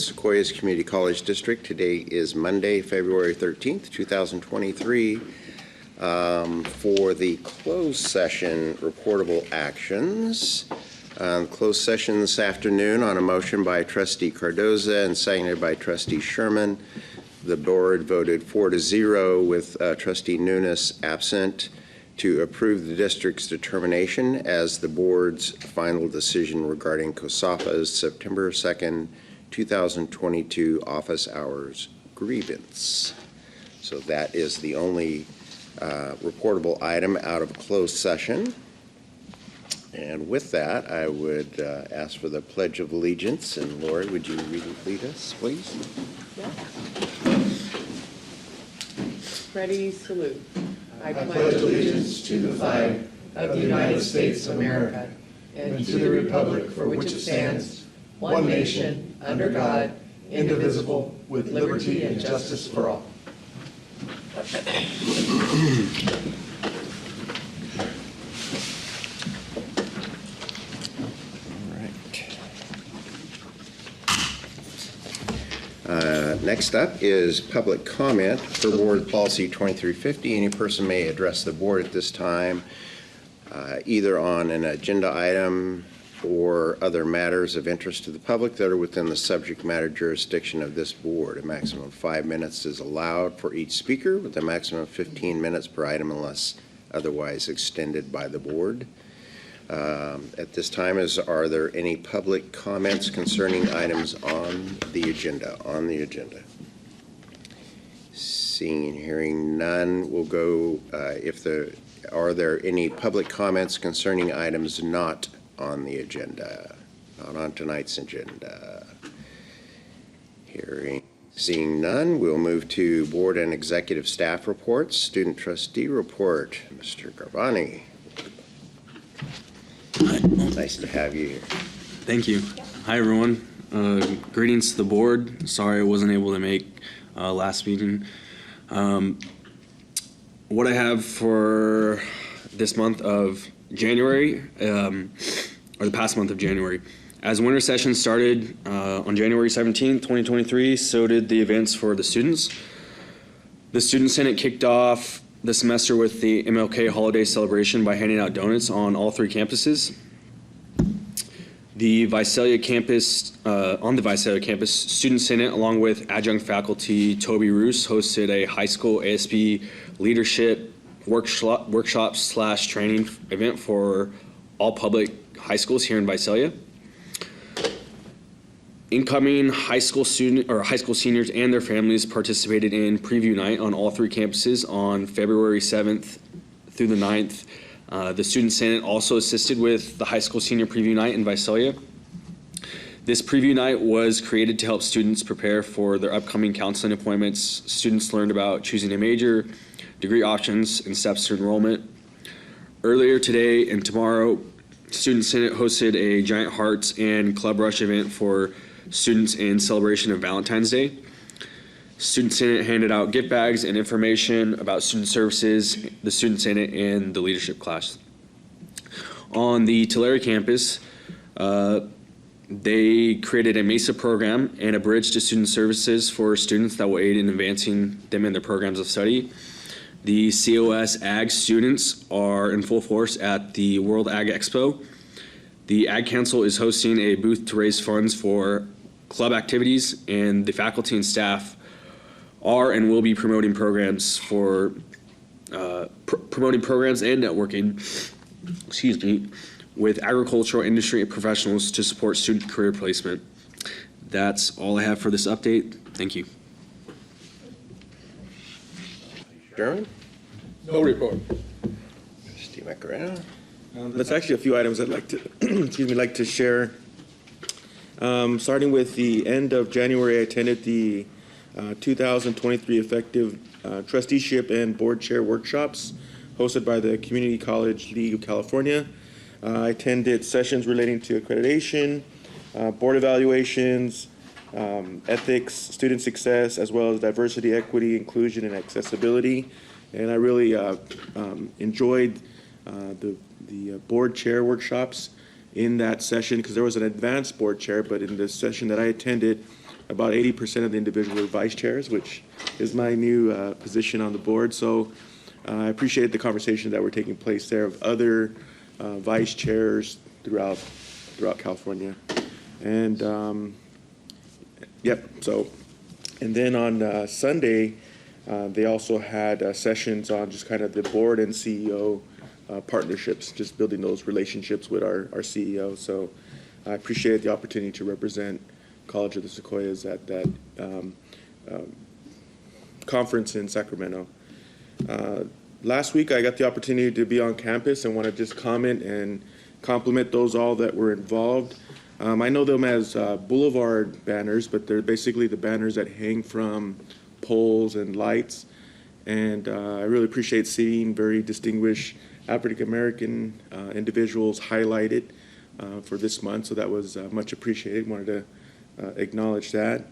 Sequoias Community College District. Today is Monday, February 13th, 2023. For the closed session reportable actions, closed session this afternoon on a motion by Trustee Cardoza and seconded by Trustee Sherman. The board voted 4-0 with Trustee Nunes absent to approve the district's determination as the board's final decision regarding COSAPA's September 2nd, 2022 office hours grievance. So that is the only reportable item out of closed session. And with that, I would ask for the Pledge of Allegiance. And Lori, would you lead us, please? Yeah. Ready, salute. I pledge allegiance to the flag of the United States of America and to the republic for which it stands, one nation, under God, indivisible, with liberty and justice for all. Next up is public comment for Board Policy 2350. Any person may address the board at this time, either on an agenda item or other matters of interest to the public that are within the subject matter jurisdiction of this board. A maximum of 5 minutes is allowed for each speaker, with a maximum of 15 minutes per item unless otherwise extended by the board. At this time, are there any public comments concerning items on the agenda? Seeing and hearing none, we'll go. Are there any public comments concerning items not on the agenda, not on tonight's agenda? Seeing none, we'll move to board and executive staff reports. Student trustee report, Mr. Garbani. Nice to have you here. Thank you. Hi, everyone. Greetings to the board. Sorry I wasn't able to make last meeting. What I have for this month of January, or the past month of January, as winter session started on January 17th, 2023, so did the events for the students. The Student Senate kicked off the semester with the MLK holiday celebration by handing out donuts on all 3 campuses. The Visalia campus, on the Visalia campus, Student Senate, along with adjunct faculty Toby Roos, hosted a high school ASB leadership workshop/training event for all public high schools here in Visalia. Incoming high school seniors and their families participated in preview night on all 3 campuses on February 7th through the 9th. The Student Senate also assisted with the high school senior preview night in Visalia. This preview night was created to help students prepare for their upcoming counseling appointments. Students learned about choosing a major, degree options, and steps to enrollment. Earlier today and tomorrow, Student Senate hosted a Giant Hearts and Club Rush event for students in celebration of Valentine's Day. Student Senate handed out gift bags and information about student services, the Student Senate, and the leadership class. On the Tulare campus, they created a MESA program and a bridge to student services for students that will aid in advancing them in their programs of study. The COS Ag students are in full force at the World Ag Expo. The Ag Council is hosting a booth to raise funds for club activities, and the faculty and staff are and will be promoting programs for promoting programs and networking, with agricultural industry professionals to support student career placement. That's all I have for this update. Thank you. Sherman? No report. Steve Macarena? There's actually a few items I'd like to share. Starting with the end of January, I attended the 2023 effective trusteeship and board chair workshops hosted by the Community College League of California. I attended sessions relating to accreditation, board evaluations, ethics, student success, as well as diversity, equity, inclusion, and accessibility. And I really enjoyed the board chair workshops in that session, because there was an advanced board chair, but in the session that I attended, about 80% of the individuals are vice chairs, which is my new position on the board. So I appreciate the conversations that were taking place there of other vice chairs throughout California. And yep, so, and then on Sunday, they also had sessions on just kind of the board and CEO partnerships, just building those relationships with our CEO. So I appreciate the opportunity to represent College of the Sequoias at that conference in Sacramento. Last week, I got the opportunity to be on campus and want to just comment and compliment those all that were involved. I know them as boulevard banners, but they're basically the banners that hang from poles and lights. And I really appreciate seeing very distinguished African-American individuals highlighted for this month, so that was much appreciated. Wanted to acknowledge that.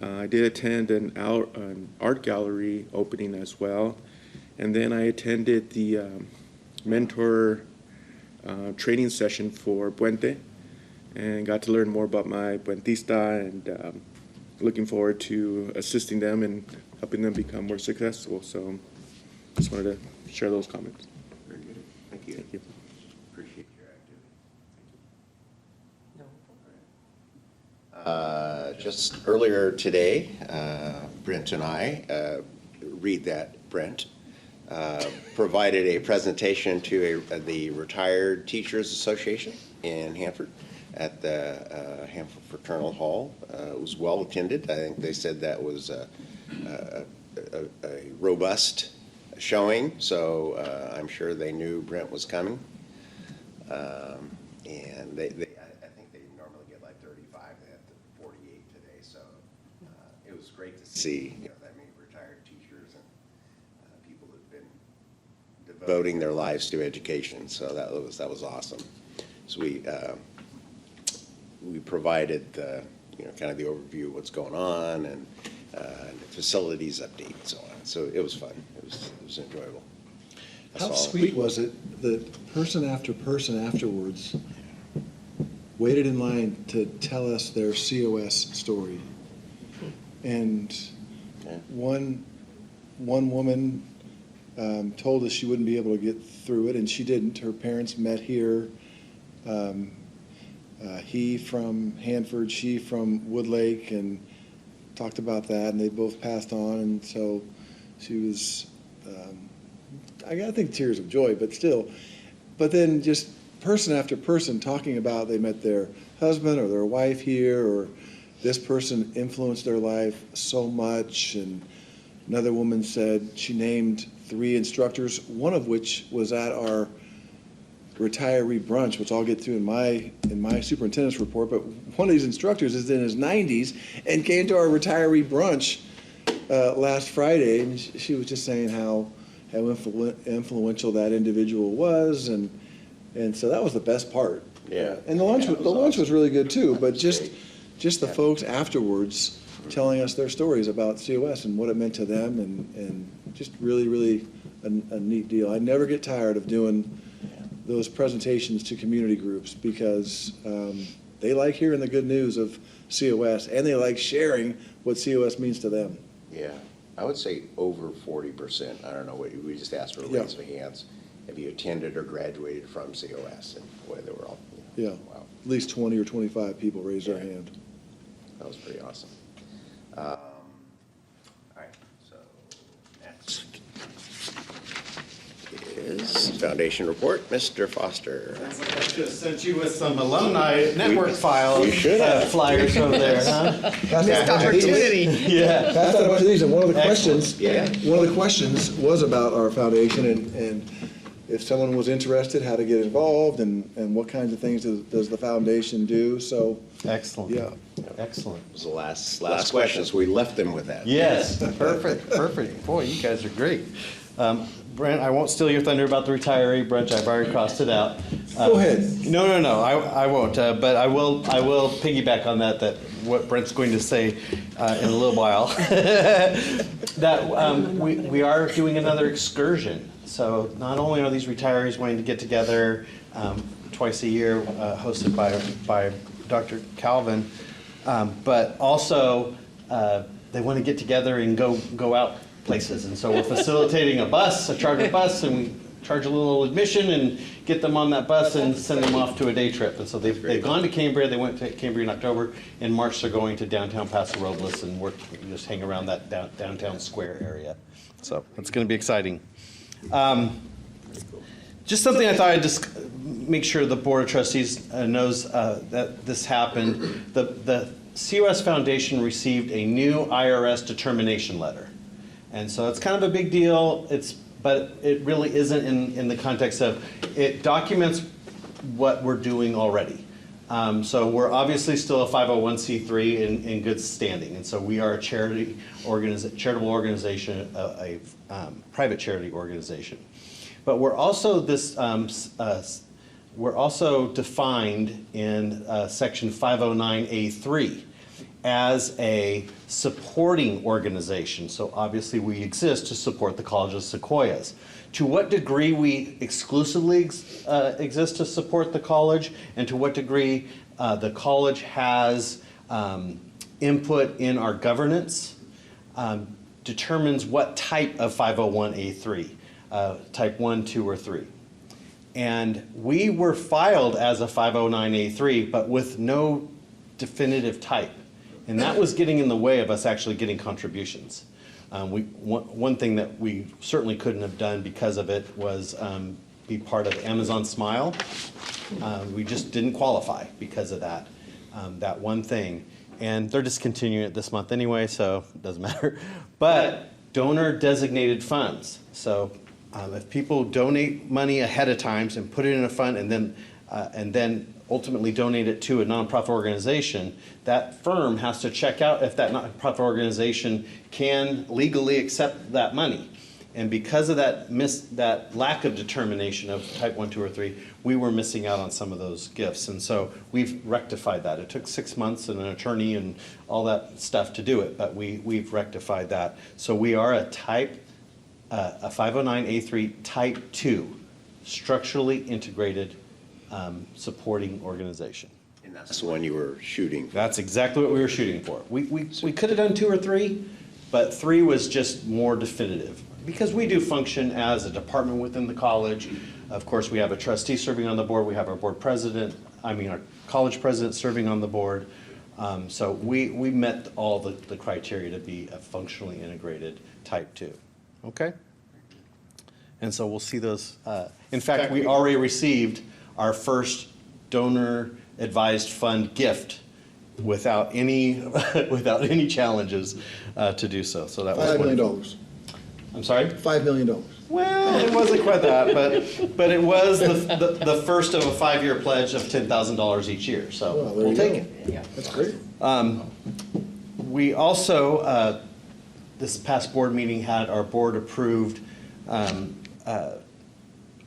I did attend an art gallery opening as well. And then I attended the mentor training session for Puente and got to learn more about my Puentista, and looking forward to assisting them and helping them become more successful. So just wanted to share those comments. Very good. Thank you. Thank you. Appreciate your activity. Just earlier today, Brent and I, read that Brent, provided a presentation to the Retired Teachers Association in Hanford at the Hanford Fraternal Hall. It was well attended. I think they said that was a robust showing, so I'm sure they knew Brent was coming. And I think they normally get like 35. They had 48 today, so it was great to see that many retired teachers and people who've been devoting their lives to education. So that was awesome. So we provided kind of the overview of what's going on and the facilities update and so on. So it was fun. It was enjoyable. How sweet was it that person after person afterwards waited in line to tell us their COS story? And one woman told us she wouldn't be able to get through it, and she didn't. Her parents met here. He from Hanford, she from Woodlake, and talked about that, and they both passed on. And so she was, I think tears of joy, but still. But then just person after person talking about they met their husband or their wife here, or this person influenced their life so much. And another woman said she named 3 instructors, one of which was at our retiree brunch, which I'll get to in my superintendent's report. But one of these instructors is in his 90s and came to our retiree brunch last Friday, and she was just saying how influential that individual was, and so that was the best part. Yeah. And the lunch was really good too. But just the folks afterwards telling us their stories about COS and what it meant to them, and just really a neat deal. I never get tired of doing those presentations to community groups, because they like hearing the good news of COS, and they like sharing what COS means to them. Yeah, I would say over 40%. I don't know what we just asked for a raise of hands. Have you attended or graduated from COS? And boy, they were all. Yeah. Wow. At least 20 or 25 people raised their hand. That was pretty awesome. All right, so next is Foundation Report. Mr. Foster. I just sent you with some alumni network file We should have. flyers over there, huh? Missed opportunity. Yeah. That's a bunch of these, and one of the Excellent. questions, Yeah. one of the questions was about our foundation, and if someone was interested, how to get involved, and what kinds of things does the foundation do. So, Excellent. yeah. Excellent. It was the last questions. We left them with that. Yes, perfect. Boy, you guys are great. Brent, I won't steal your thunder about the retiree brunch. I've already crossed it out. Go ahead. No, I won't. But I will piggyback on that what Brent's going to say in a little while. That we are doing another excursion. So not only are these retirees wanting to get together twice a year, hosted by Dr. Calvin, But also, they want to get together and go out places. And so we're facilitating a charter bus, and we charge a little admission and get them on that bus and send them off to a day trip. And so they've gone to Cambria. They went to Cambria in October. In March, they're going to downtown Paso Robles and just hang around that downtown square area. So it's going to be exciting. Just something I thought I'd just make sure the Board of Trustees knows that this happened. The COS Foundation received a new IRS determination letter. And so it's kind of a big deal, but it really isn't in the context of, it documents what we're doing already. So we're obviously still a 501c3 in good standing. And so we are a charitable organization, a private charity organization. But we're also we're also defined in section 509A3 as a supporting organization. So obviously we exist to support the College of Sequoias. To what degree we exclusively exist to support the college, and to what degree the college has input in our governance, determines what type of 501A3, type 1, 2, or 3. And we were filed as a 509A3, but with no definitive type. And that was getting in the way of us actually getting contributions. One thing that we certainly couldn't have done because of it was be part of Amazon Smile. We just didn't qualify because of that one thing. And they're discontinuing it this month anyway, so it doesn't matter. But donor designated funds. So if people donate money ahead of time and put it in a fund and then ultimately donate it to a nonprofit organization, that firm has to check out if that nonprofit organization can legally accept that money. And because of that lack of determination of type 1, 2, or 3, we were missing out on some of those gifts. And so we've rectified that. It took 6 months and an attorney and all that stuff to do it, but we've rectified that. So we are a 509A3 type 2, structurally integrated supporting organization. And that's the one you were shooting for. That's exactly what we were shooting for. We could have done 2 or 3, but 3 was just more definitive. Because we do function as a department within the college. Of course, we have a trustee serving on the board. We have our our college president serving on the board. So we met all the criteria to be a functionally integrated type 2. Okay? And so we'll see those. In fact, we already received our first donor advised fund gift without any challenges to do so. So that was $5 million. wonderful. I'm sorry? $5 million. Well, it wasn't quite that, but it was the first of a 5-year pledge of $10,000 each year. So Well, there we'll you take go. it. Yeah. That's great. We also, this past board meeting had our board approved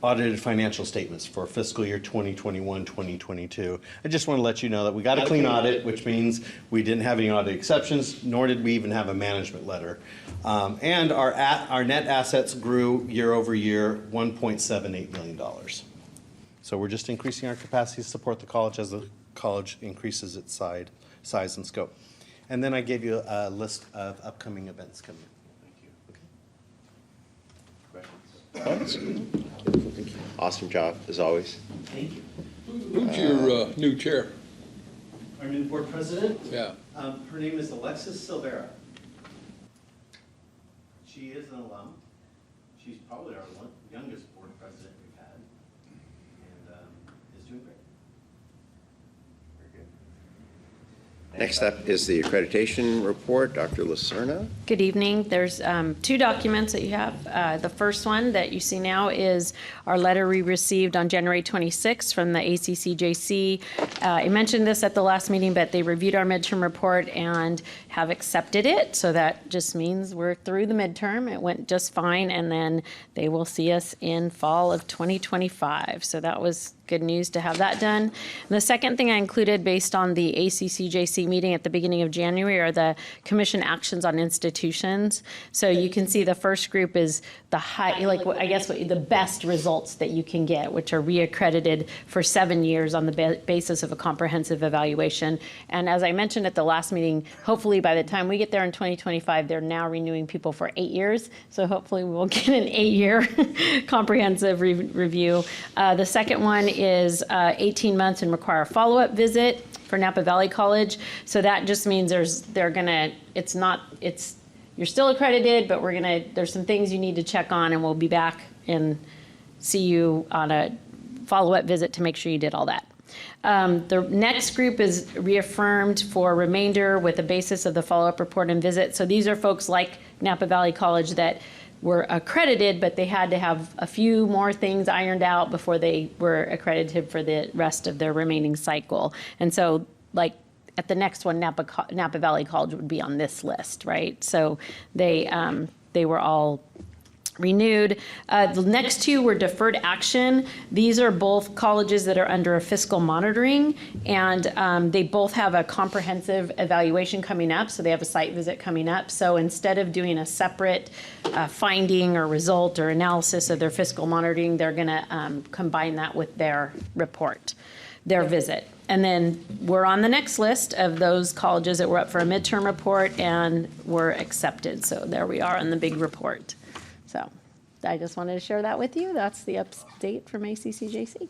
audited financial statements for fiscal year 2021, 2022. I just want to let you know that we got a clean audit, which means we didn't have any audit exceptions, nor did we even have a management letter. And our net assets grew year over year, $1.78 million. So we're just increasing our capacity to support the college as the college increases its size and scope. And then I gave you a list of upcoming events coming up. Awesome job, as always. Thank you. Who's your new chair? Our new board president, Yeah. her name is Alexis Silvera. She is an alum. She's probably our youngest board president we've had, and is doing great. Next up is the accreditation report. Dr. Lacerna. Good evening. There's 2 documents that you have. The first one that you see now is our letter we received on January 26th from the ACCJC. I mentioned this at the last meeting, but they reviewed our midterm report and have accepted it. So that just means we're through the midterm. It went just fine, and then they will see us in fall of 2025. So that was good news to have that done. And the second thing I included based on the ACCJC meeting at the beginning of January are the commission actions on institutions. So you can see the first group is the high, like I guess the best results that you can get, which are reaccredited for 7 years on the basis of a comprehensive evaluation. And as I mentioned at the last meeting, hopefully by the time we get there in 2025, they're now renewing people for 8 years. So hopefully we will get an 8-year comprehensive review. The second one is 18 months and require a follow-up visit for Napa Valley College. So that just means you're still accredited, but there's some things you need to check on, and we'll be back and see you on a follow-up visit to make sure you did all that. The next group is reaffirmed for remainder with the basis of the follow-up report and visit. So these are folks like Napa Valley College that were accredited, but they had to have a few more things ironed out before they were accredited for the rest of their remaining cycle. And so, like, at the next one, Napa Valley College would be on this list, right? So they were all renewed. The next two were deferred action. These are both colleges that are under a fiscal monitoring, and they both have a comprehensive evaluation coming up, so they have a site visit coming up. So instead of doing a separate finding or result or analysis of their fiscal monitoring, they're going to combine that with their report, their visit. And then we're on the next list of those colleges that were up for a midterm report and were accepted. So there we are on the big report. So I just wanted to share that with you. That's the update from ACCJC.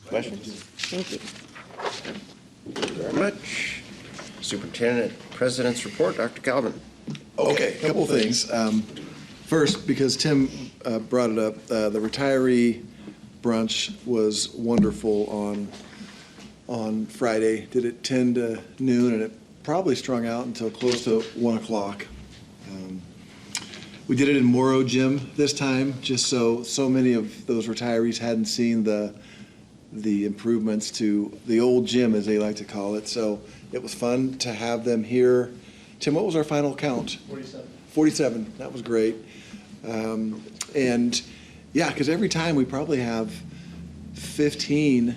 Questions? Thank you. Thank you very much. Superintendent President's Report, Dr. Calvin. Okay, a couple things. First, because Tim brought it up, the retiree brunch was wonderful on Friday. Did it 10 to noon, and it probably strung out until close to 1 o'clock. We did it in Morrow Gym this time, just so many of those retirees hadn't seen the improvements to the old gym, as they like to call it. So it was fun to have them here. Tim, what was our final count? 47. 47. That was great. And yeah, because every time we probably have 15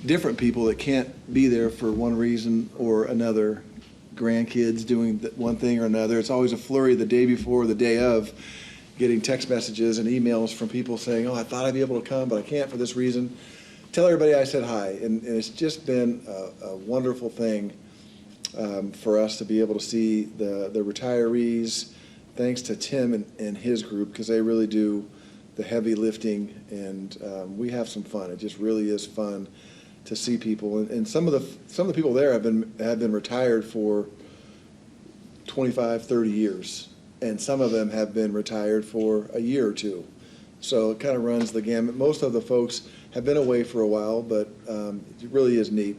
different people that can't be there for one reason or another. Grandkids doing one thing or another. It's always a flurry the day before, or the day of, getting text messages and emails from people saying, oh, I thought I'd be able to come, but I can't for this reason. Tell everybody I said hi. And it's just been a wonderful thing for us to be able to see the retirees, thanks to Tim and his group, because they really do the heavy lifting, and we have some fun. It just really is fun to see people, and some of the people there have been retired for 25, 30 years, and some of them have been retired for a year or two. So it kind of runs the gamut. Most of the folks have been away for a while, but it really is neat.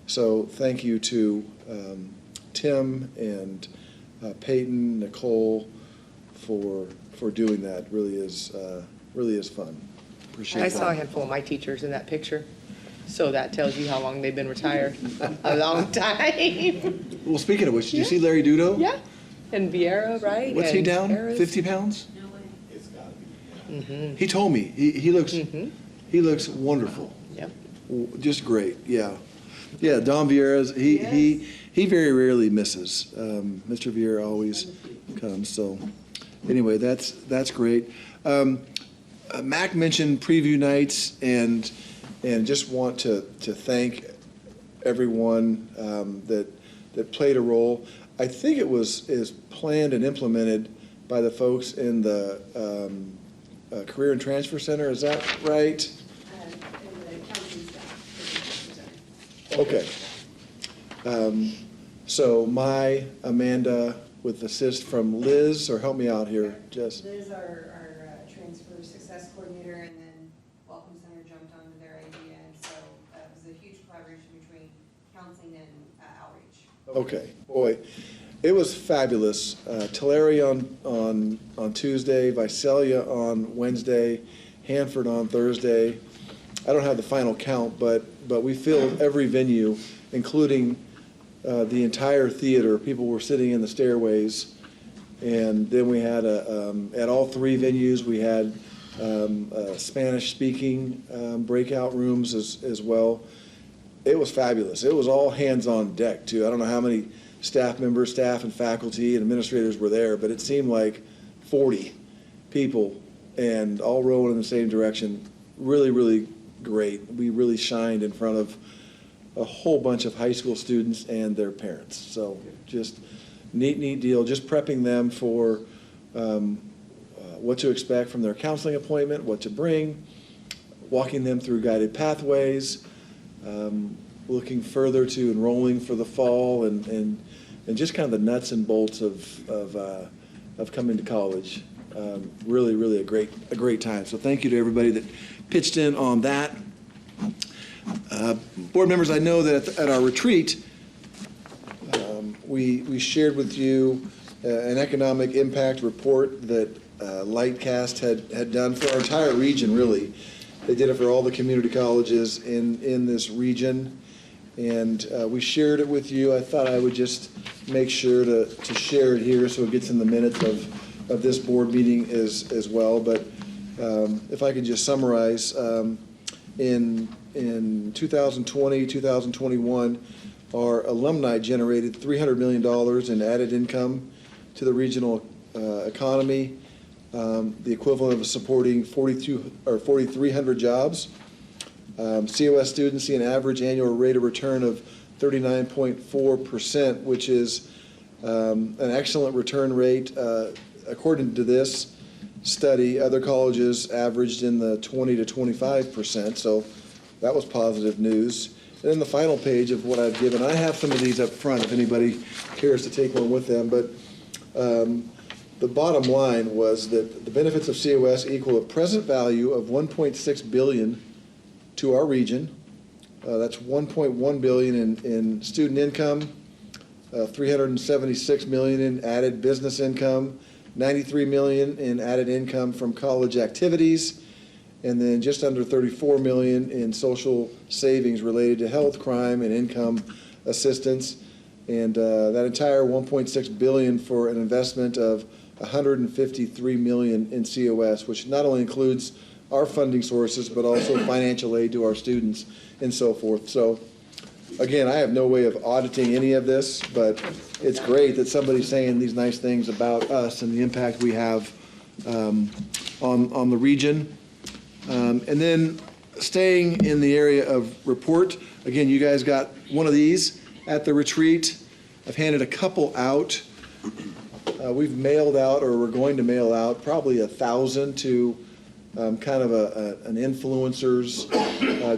So thank you to Tim and Peyton, Nicole, for doing that. Really is fun. Appreciate I that. saw a handful of my teachers in that picture, so that tells you how long they've been retired. A long time. Well, speaking of which, did you see Larry Dudo? Yeah, and Vieira, right? What's he And down? Harris. 50 pounds? He told me. He looks wonderful. Yep. Just great. Yeah. Yeah, Don Vieira's, he very rarely misses. Mr. Vieira always comes. So anyway, that's great. Mac mentioned preview nights, and just want to thank everyone that played a role. I think it is planned and implemented by the folks in the Career and Transfer Center. Is that right? Okay. So Amanda, with assist from Liz, or help me out here, Jess. Liz, our transfer success coordinator, and then Welcome Center jumped onto their idea, and so it was a huge collaboration between counseling and outreach. Okay, boy, it was fabulous. Tulare on Tuesday, Visalia on Wednesday, Hanford on Thursday. I don't have the final count, but we filled every venue, including the entire theater. People were sitting in the stairways, and then we had at all three venues we had Spanish-speaking breakout rooms as well. It was fabulous. It was all hands on deck, too. I don't know how many staff members, staff and faculty and administrators were there, but it seemed like 40 people and all rowing in the same direction. Really, really great. We really shined in front of a whole bunch of high school students and their parents. So just neat deal. Just prepping them for what to expect from their counseling appointment, what to bring, walking them through guided pathways, looking further to enrolling for the fall, and just kind of the nuts and bolts of coming to college. Really a great time. So thank you to everybody that pitched in on that. Board members, I know that at our retreat, we shared with you an economic impact report that Lightcast had done for our entire region, really. They did it for all the community colleges in this region, and we shared it with you. I thought I would just make sure to share it here so it gets in the minutes of this board meeting as well. But if I could just summarize, in 2020, 2021, our alumni generated $300 million in added income to the regional economy, the equivalent of supporting 4,300 jobs. COS students see an average annual rate of return of 39.4%, which is an excellent return rate. According to this study, other colleges averaged in the 20 to 25%, so that was positive news. And then the final page of what I've given, I have some of these up front if anybody cares to take one with them, but the bottom line was that the benefits of COS equal a present value of $1.6 billion to our region. That's $1.1 billion in student income, $376 million in added business income, $93 million in added income from college activities, and then just under $34 million in social savings related to health, crime, and income assistance. And that entire $1.6 billion for an investment of $153 million in COS, which not only includes our funding sources, but also financial aid to our students and so forth. So again, I have no way of auditing any of this, but it's great that somebody's saying these nice things about us and the impact we have on the region. And then staying in the area of report, again, you guys got one of these at the retreat. I've handed a couple out. We've mailed out, or we're going to mail out, probably 1,000 to kind of an influencers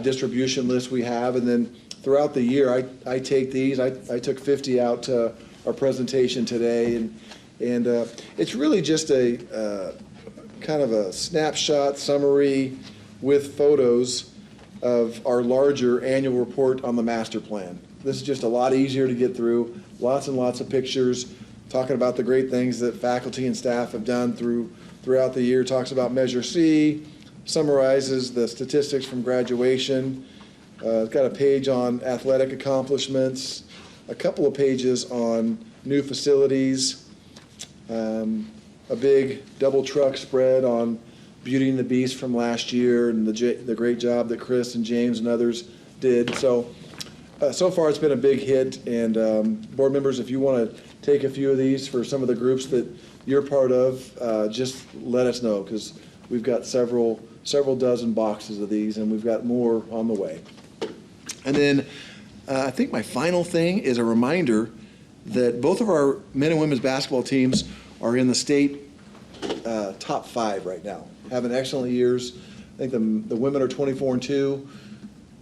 distribution list we have. And then throughout the year, I take these. I took 50 out to our presentation today. And it's really just a kind of a snapshot summary with photos of our larger annual report on the master plan. This is just a lot easier to get through. Lots and lots of pictures talking about the great things that faculty and staff have done throughout the year. Talks about Measure C, summarizes the statistics from graduation. It's got a page on athletic accomplishments, a couple of pages on new facilities, a big double truck spread on Beauty and the Beast from last year and the great job that Chris and James and others did. So far it's been a big hit, and board members, if you want to take a few of these for some of the groups that you're part of, just let us know, because we've got several dozen boxes of these, and we've got more on the way. And then I think my final thing is a reminder that both of our men and women's basketball teams are in the state top 5 right now, having excellent years. I think the women are 24-2,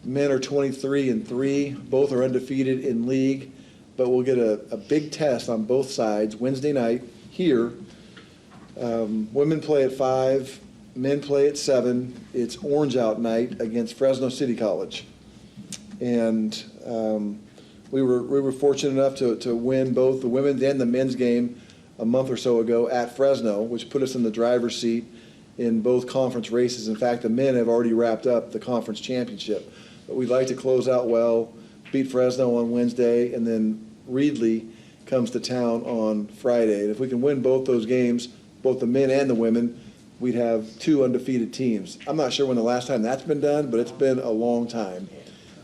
men are 23-3. Both are undefeated in league, but we'll get a big test on both sides Wednesday night here. Women play at 5, men play at 7. It's Orange Out night against Fresno City College. And we were fortunate enough to win both the women's and the men's game a month or so ago at Fresno, which put us in the driver's seat in both conference races. In fact, the men have already wrapped up the conference championship. But we'd like to close out well, beat Fresno on Wednesday, and then Reedley comes to town on Friday. And if we can win both those games, both the men and the women, we'd have 2 undefeated teams. I'm not sure when the last time that's been done, but it's been a long time.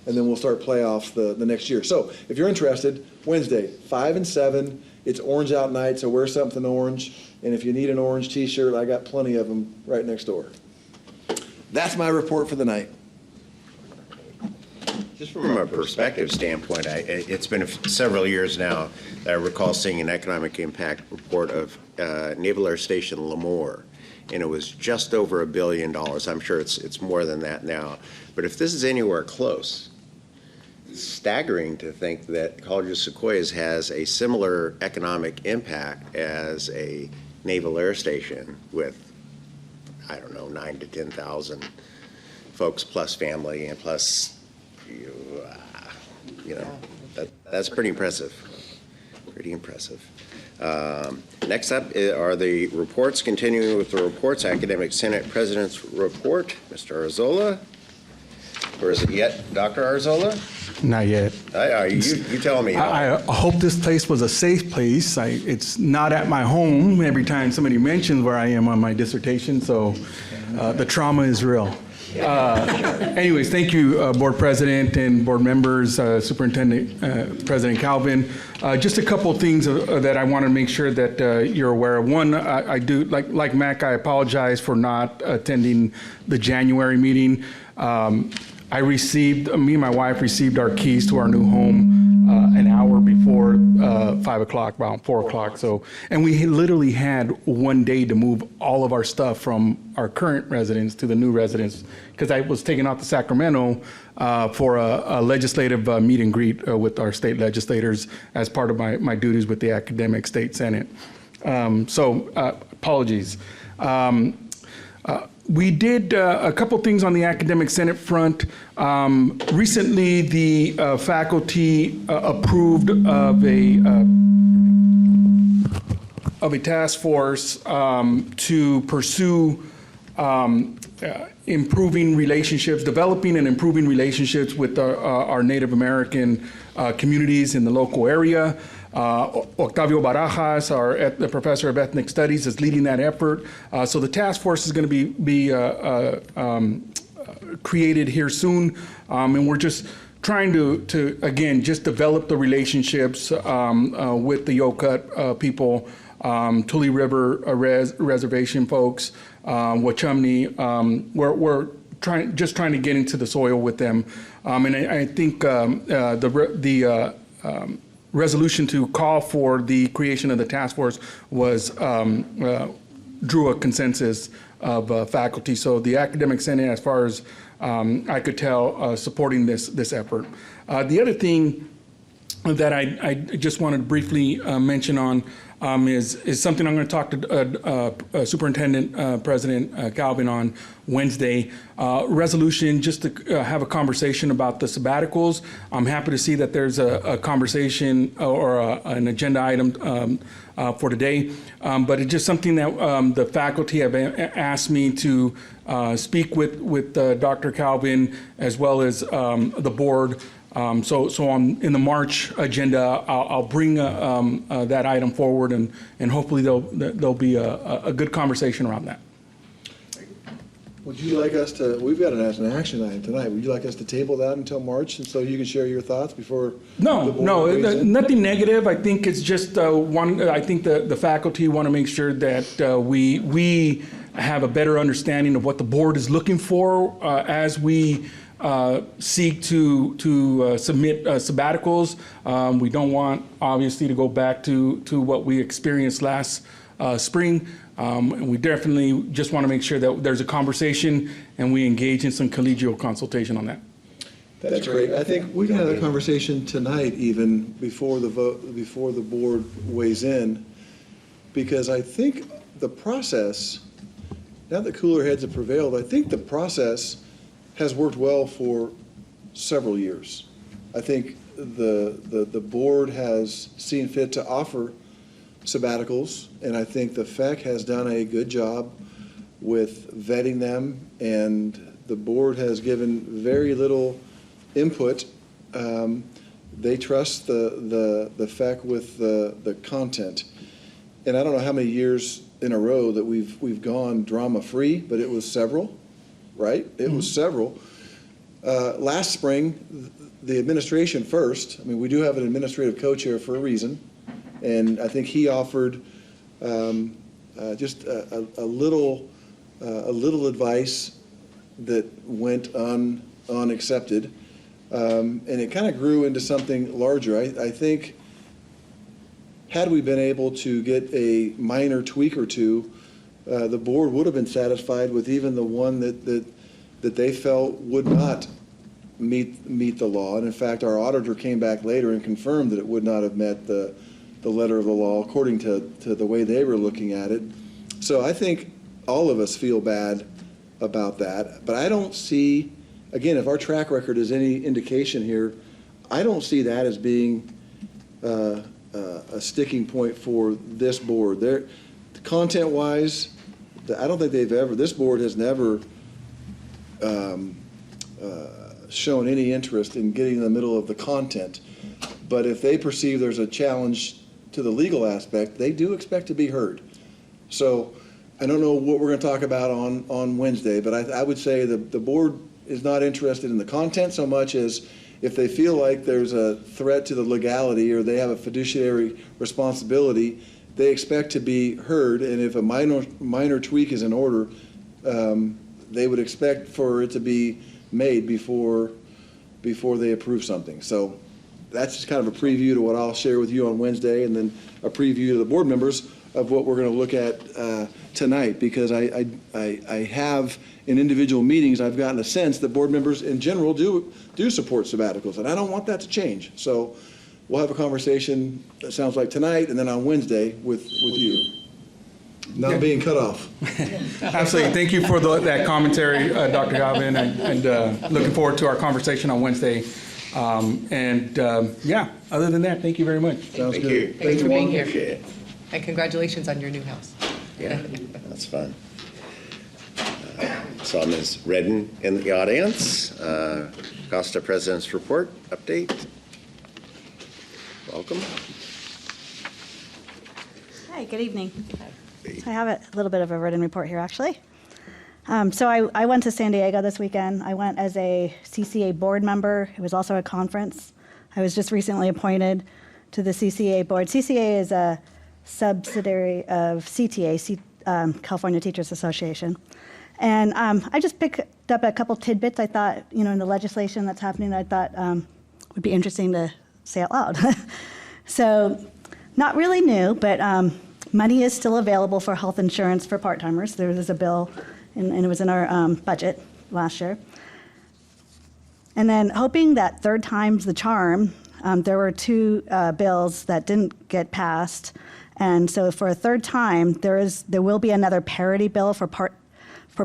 And then we'll start playoffs the next year. So if you're interested, Wednesday, 5 and 7, it's Orange Out Night, so wear something orange. And if you need an orange T-shirt, I got plenty of them right next door. That's my report for the night. Just from a perspective standpoint, it's been several years now that I recall seeing an economic impact report of Naval Air Station Lemoore, and it was just over $1 billion. I'm sure it's more than that now. But if this is anywhere close, it's staggering to think that College of Sequoias has a similar economic impact as a Naval Air Station with, I don't know, 9,000 to 10,000 folks plus family and plus that's pretty impressive. Pretty impressive. Next up are the reports. Continuing with the reports, Academic Senate President's Report. Mr. Arzola. Or is it yet Dr. Arzola? Not yet. You tell me. I hope this place was a safe place. It's not at my home every time somebody mentions where I am on my dissertation, so the trauma is real. Anyways, thank you, Board President and board members, Superintendent President Calvin. Just a couple of things that I want to make sure that you're aware of. One, I do, like Mac, I apologize for not attending the January meeting. Me and my wife received our keys to our new home an hour before 5 o'clock, about 4 o'clock. And we literally had one day to move all of our stuff from our current residence to the new residence, because I was taken out to Sacramento for a legislative meet and greet with our state legislators as part of my duties with the Academic State Senate. Apologies. We did a couple things on the Academic Senate front. Recently, the faculty approved of a task force to pursue improving relationships, developing and improving relationships with our Native American communities in the local area. Octavio Barajas, the professor of ethnic studies, is leading that effort. So the task force is going to be created here soon, and we're just trying to again just develop the relationships with the Yokut people, Tule River Reservation folks, Wachumni. We're trying to get into the soil with them, and I think the resolution to call for the creation of the task force was drew a consensus of faculty. So the Academic Senate, as far as I could tell, supporting this effort. The other thing that I just wanted to briefly mention on is something I'm going to talk to Superintendent President Calvin on Wednesday. Resolution just to have a conversation about the sabbaticals. I'm happy to see that there's a conversation or an agenda item for today, but it's just something that the faculty have asked me to speak with Dr. Calvin as well as the board. So in the March agenda, I'll bring that item forward, and hopefully there'll be a good conversation around that. Would you like us to, we've got an action item tonight. Would you like us to table that until March, and so you can share your thoughts before? No, nothing negative. I think it's just I think the faculty want to make sure that we have a better understanding of what the board is looking for as we seek to submit sabbaticals. We don't want, obviously, to go back to what we experienced last spring. And we definitely just want to make sure that there's a conversation and we engage in some collegial consultation on that. That's great. I think we can have a conversation tonight, even before the vote, before the board weighs in, because I think the process, now that cooler heads have prevailed, I think the process has worked well for several years. I think the board has seen fit to offer sabbaticals, and I think the FEC has done a good job with vetting them, and the board has given very little input. They trust the FEC with the content. And I don't know how many years in a row that we've gone drama-free, but it was several, right? It was several. Last spring, the administration first, I mean, we do have an administrative co-chair for a reason, and I think he offered just a little advice that went unaccepted, and it kind of grew into something larger. I think had we been able to get a minor tweak or two, the board would have been satisfied with even the one that they felt would not meet the law. And in fact, our auditor came back later and confirmed that it would not have met the letter of the law according to the way they were looking at it. So I think all of us feel bad about that. But I don't see, again, if our track record is any indication here, I don't see that as being a sticking point for this board. Content-wise, I don't think this board has never shown any interest in getting in the middle of the content. But if they perceive there's a challenge to the legal aspect, they do expect to be heard. So I don't know what we're going to talk about on Wednesday, but I would say the board is not interested in the content so much as if they feel like there's a threat to the legality or they have a fiduciary responsibility, they expect to be heard. And if a minor tweak is in order, they would expect for it to be made before they approve something. So that's just kind of a preview to what I'll share with you on Wednesday, and then a preview to the board members of what we're going to look at tonight, because I have in individual meetings, I've gotten a sense that board members in general do support sabbaticals, and I don't want that to change. So we'll have a conversation, it sounds like tonight, and then on Wednesday with you. Not being cut off. Absolutely. Thank you for that commentary, Dr. Galvin, and looking forward to our conversation on Wednesday. Yeah, other than that, thank you very much. Sounds Thank good. you. Thanks for being here. Appreciate it. And congratulations on your new house. Yeah, that's fun. Saw Ms. Redden in the audience. Costa President's Report update. Welcome. Hi, good evening. So I have a little bit of a written report here, actually. So I went to San Diego this weekend. I went as a CCA board member. It was also a conference. I was just recently appointed to the CCA board. CCA is a subsidiary of CTA, California Teachers Association. And I just picked up a couple tidbits I thought, in the legislation that's happening, I thought would be interesting to say out loud. So not really new, but money is still available for health insurance for part-timers. There is a bill, and it was in our budget last year. And then hoping that third time's the charm, there were two bills that didn't get passed. And so for a third time, there will be another parity bill for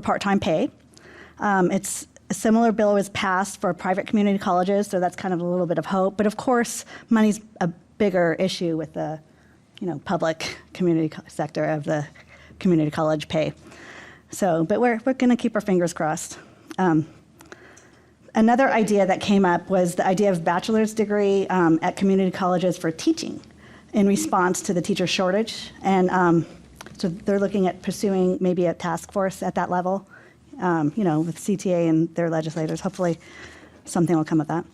part-time pay. It's a similar bill was passed for private community colleges, so that's kind of a little bit of hope. But of course, money's a bigger issue with the public community sector of the community college pay. So, but we're going to keep our fingers crossed. Another idea that came up was the idea of bachelor's degree at community colleges for teaching in response to the teacher shortage. And so they're looking at pursuing maybe a task force at that level, with CTA and their legislators. Hopefully something will come of that.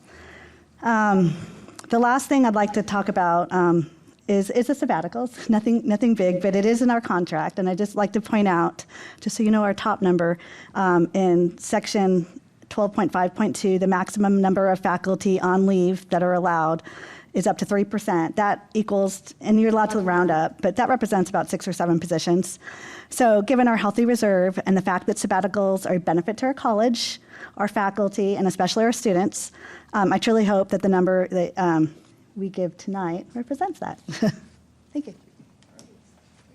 The last thing I'd like to talk about is the sabbaticals. Nothing big, but it is in our contract. And I'd just like to point out, just so you know our top number, in section 12.5.2, the maximum number of faculty on leave that are allowed is up to 3%. That equals, and you're allowed to round up, but that represents about 6 or 7 positions. So given our healthy reserve and the fact that sabbaticals are a benefit to our college, our faculty, and especially our students, I truly hope that the number that we give tonight represents that. Thank you.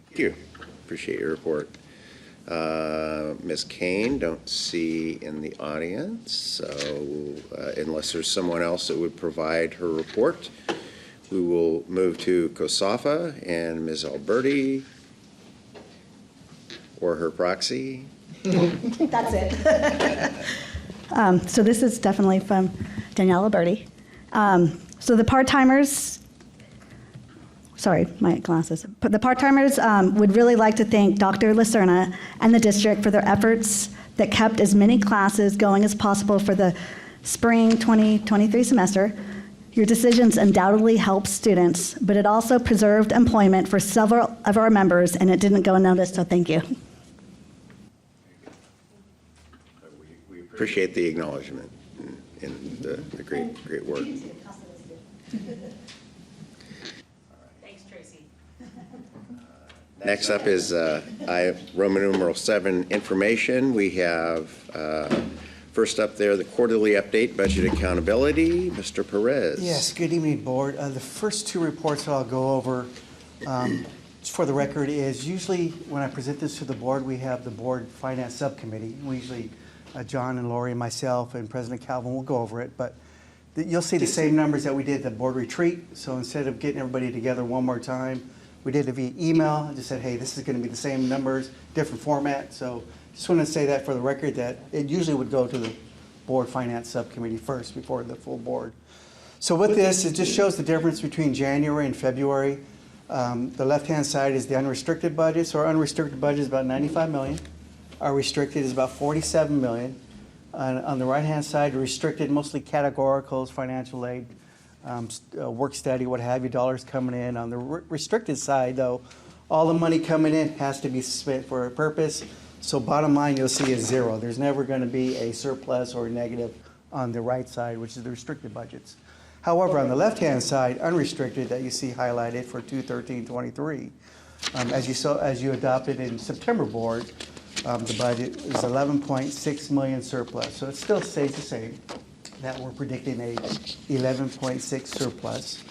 Thank you. Appreciate your report. Ms. Kane, don't see in the audience, so unless there's someone else that would provide her report, we will move to COSAFA and Ms. Alberti, or her proxy. That's it. So this is definitely from Danielle Alberti. So the part-timers, sorry, my glasses. But the part-timers would really like to thank Dr. Lacerna and the district for their efforts that kept as many classes going as possible for the spring 2023 semester. Your decisions undoubtedly helped students, but it also preserved employment for several of our members, and it didn't go unnoticed, so thank you. We appreciate the acknowledgement and the great work. Thanks, Tracy. Next up is Roman numeral 7, information. We have, first up there, the quarterly update, budget accountability. Mr. Perez. Yes, good evening, Board. The first two reports that I'll go over, for the record, is usually when I present this to the Board, we have the Board Finance Subcommittee. We usually, John and Lori and myself and President Calvin will go over it, but you'll see the same numbers that we did at the Board retreat. So instead of getting everybody together one more time, we did it via email. I just said, hey, this is going to be the same numbers, different format. So just want to say that for the record, that it usually would go to the Board Finance Subcommittee first before the full board. So with this, it just shows the difference between January and February. The left-hand side is the unrestricted budget. So our unrestricted budget is about $95 million. Our restricted is about $47 million. On the right-hand side, restricted, mostly categoricals, financial aid, work study, what have you, dollars coming in. On the restricted side, though, all the money coming in has to be spent for a purpose. So bottom line, you'll see is zero. There's never going to be a surplus or a negative on the right side, which is the restricted budgets. However, on the left-hand side, unrestricted, that you see highlighted for 2/13/23, as you adopted in September board, the budget is 11.6 million surplus. So it still stays the same, that we're predicting a 11.6 surplus.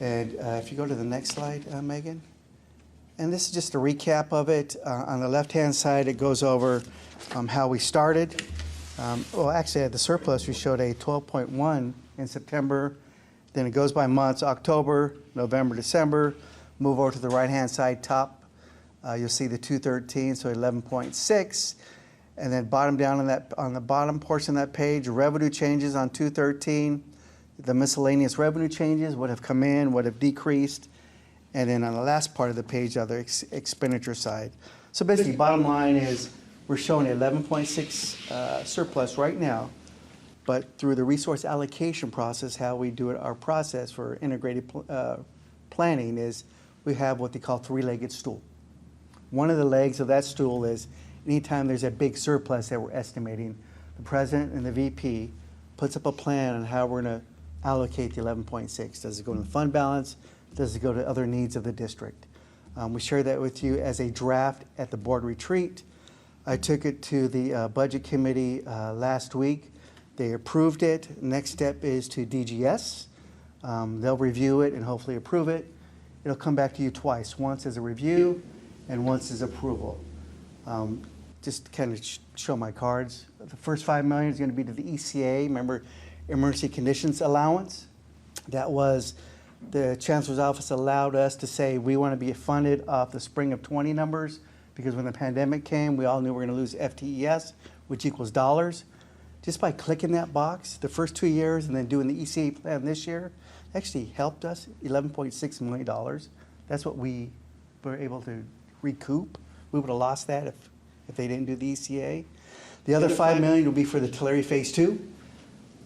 And if you go to the next slide, Megan. And this is just a recap of it. On the left-hand side, it goes over how we started. Well, actually, at the surplus, we showed a 12.1 in September. Then it goes by months, October, November, December. Move over to the right-hand side top. You'll see the 213, so 11.6. And then bottom down on the bottom portion of that page, revenue changes on 213. The miscellaneous revenue changes, what have come in, what have decreased. And then on the last part of the page, other expenditure side. So basically, bottom line is we're showing 11.6 surplus right now, but through the resource allocation process, how we do it, our process for integrated planning is we have what they call three-legged stool. One of the legs of that stool is anytime there's a big surplus that we're estimating, the president and the VP puts up a plan on how we're going to allocate the 11.6. Does it go to the fund balance? Does it go to other needs of the district? We shared that with you as a draft at the board retreat. I took it to the budget committee last week. They approved it. Next step is to DGS. They'll review it and hopefully approve it. It'll come back to you twice, once as a review and once as approval. Just to kind of show my cards. The first $5 million is going to be to the ECA, remember, Emergency Conditions Allowance. That was, the Chancellor's Office allowed us to say we want to be funded off the spring of 20 numbers, because when the pandemic came, we all knew we were going to lose FTES, which equals dollars. Just by clicking that box the first 2 years and then doing the ECA plan this year, actually helped us $11.6 million. That's what we were able to recoup. We would have lost that if they didn't do the ECA. The other $5 million will be for the Tulare Phase 2.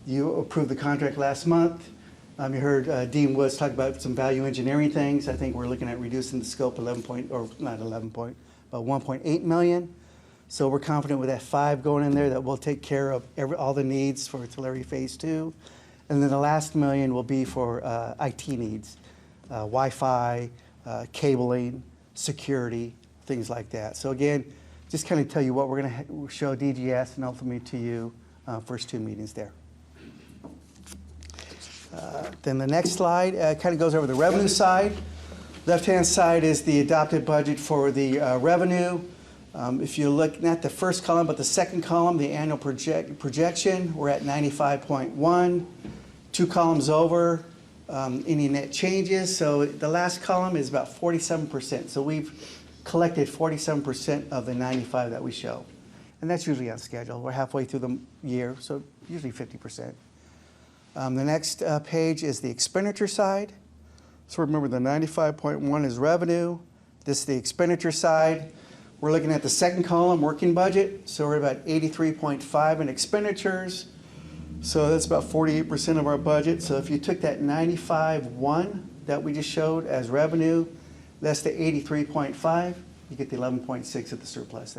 You approved the contract last month. You heard Dean Woods talk about some value engineering things. I think we're looking at reducing the scope 1.8 million. So we're confident with that 5 going in there that we'll take care of all the needs for Tulare Phase 2. And then the last $1 million will be for IT needs, Wi-Fi, cabling, security, things like that. So again, just kind of tell you what we're going to show DGS and ultimately to you first 2 meetings there. Then the next slide kind of goes over the revenue side. Left-hand side is the adopted budget for the revenue. If you're looking at the first column, but the second column, the annual projection, we're at 95.1. 2 columns over, any net changes. So the last column is about 47%. So we've collected 47% of the 95 that we show. And that's usually on schedule. We're halfway through the year, so usually 50%. The next page is the expenditure side. So remember, the 95.1 is revenue. This is the expenditure side. We're looking at the second column, working budget. So we're about 83.5 in expenditures. So that's about 48% of our budget. So if you took that 95.1 that we just showed as revenue, less the 83.5, you get the 11.6 of the surplus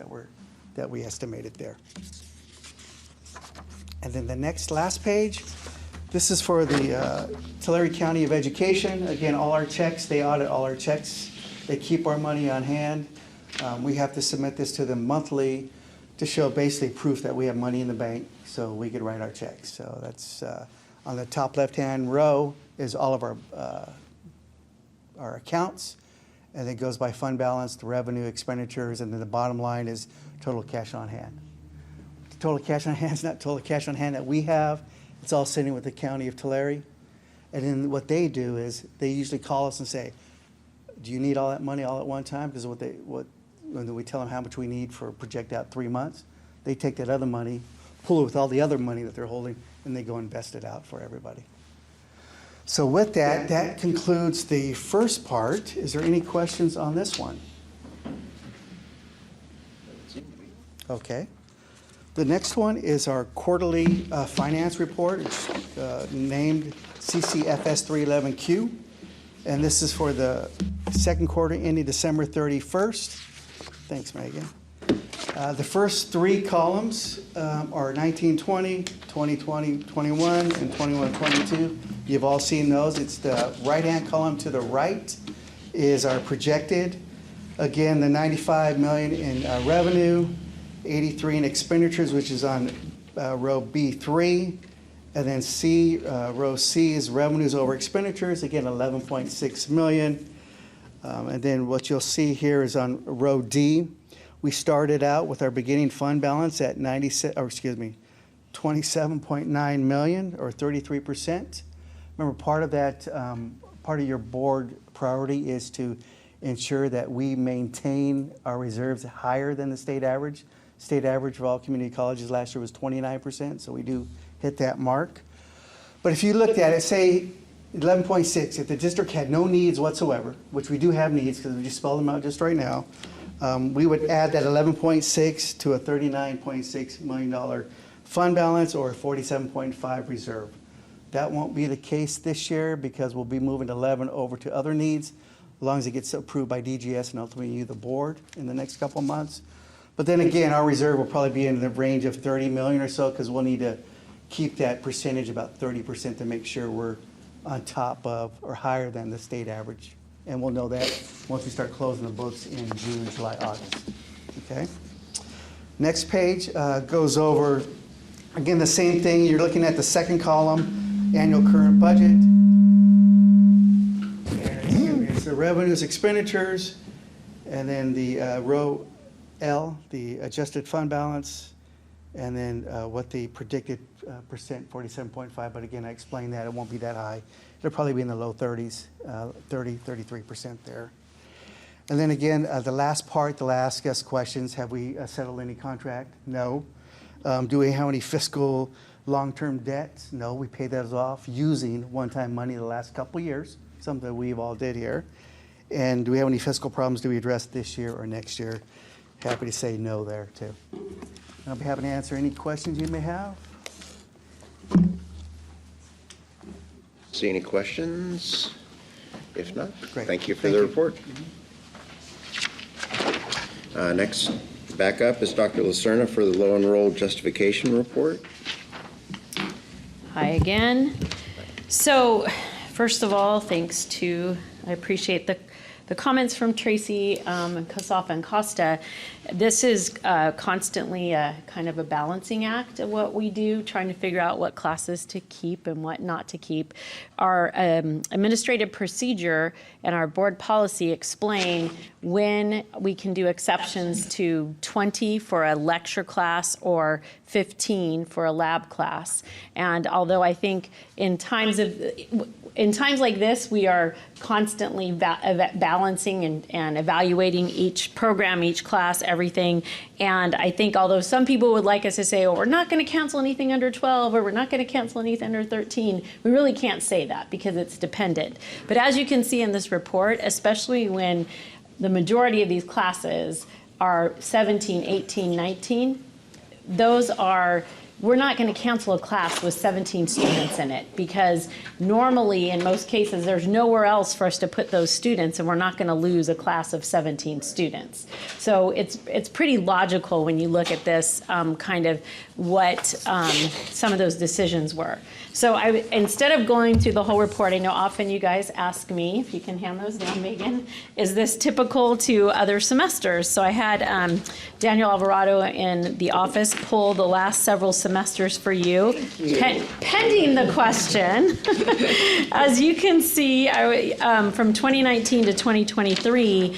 that we estimated there. And then the last page, this is for the Tulare County of Education. Again, all our checks, they audit all our checks. They keep our money on hand. We have to submit this to them monthly to show basically proof that we have money in the bank so we could write our checks. So that's on the top left-hand row is all of our accounts, and it goes by fund balance, the revenue, expenditures, and then the bottom line is total cash on hand. Total cash on hand is not total cash on hand that we have. It's all sitting with the County of Tulare. And then what they do is they usually call us and say, do you need all that money all at one time? Because when we tell them how much we need for project out 3 months, they take that other money, pull it with all the other money that they're holding, and they go invest it out for everybody. So with that, that concludes the first part. Is there any questions on this one? Okay. The next one is our quarterly finance report. It's named CCFS 311Q. And this is for the second quarter ending December 31st. Thanks, Megan. The first three columns are 1920, 2020, 21, and 21, 22. You've all seen those. It's the right-hand column to the right is our projected. Again, the 95 million in revenue, 83 in expenditures, which is on row B3. And then C, row C is revenues over expenditures, again, 11.6 million. And then what you'll see here is on row D, we started out with our beginning fund balance at 27.9 million, or 33%. Remember, part of that, part of your board priority is to ensure that we maintain our reserves higher than the state average. State average for all community colleges last year was 29%, so we do hit that mark. But if you looked at it, say 11.6, if the district had no needs whatsoever, which we do have needs because we just spelled them out just right now, we would add that 11.6 to a $39.6 million fund balance or a 47.5 reserve. That won't be the case this year because we'll be moving 11 over to other needs as long as it gets approved by DGS and ultimately you, the board, in the next couple months. But then again, our reserve will probably be in the range of 30 million or so because we'll need to keep that percentage about 30% to make sure we're on top of or higher than the state average. And we'll know that once we start closing the books in June, July, August. Okay? Next page goes over, again, the same thing. You're looking at the second column, annual current budget. And it's the revenues, expenditures, and then the row L, the adjusted fund balance, and then what the predicted percent, 47.5. But again, I explained that it won't be that high. It'll probably be in the low 30s, 30, 33% there. And then again, the last part, they'll ask us questions. Have we settled any contract? No. Do we have any fiscal long-term debts? No, we paid those off using one-time money the last couple of years, something that we've all did here. And do we have any fiscal problems? Do we address this year or next year? Happy to say no there, too. I'll be happy to answer any questions you may have. See any questions? If not, Great. thank you for Thank the you. report. Next, back up is Dr. Lacerna for the low enrolled justification report. Hi again. So, first of all, thanks to, I appreciate the comments from Tracy, Kasaf, and Costa. This is constantly a kind of a balancing act of what we do, trying to figure out what classes to keep and what not to keep. Our administrative procedure and our board policy explain when we can do exceptions to 20 for a lecture class or 15 for a lab class. And although I think in times of, in times like this, we are constantly balancing and evaluating each program, each class, everything. And I think although some people would like us to say, oh, we're not going to cancel anything under 12 or we're not going to cancel anything under 13, we really can't say that because it's dependent. But as you can see in this report, especially when the majority of these classes are 17, 18, 19, we're not going to cancel a class with 17 students in it because normally, in most cases, there's nowhere else for us to put those students, and we're not going to lose a class of 17 students. So it's pretty logical when you look at this kind of what some of those decisions were. So instead of going through the whole report, I know often you guys ask me, if you can hand those down, Megan, is this typical to other semesters? So I had Daniel Alvarado in the office pull the last several semesters for you. Pending the question. As you can see, from 2019 to 2023,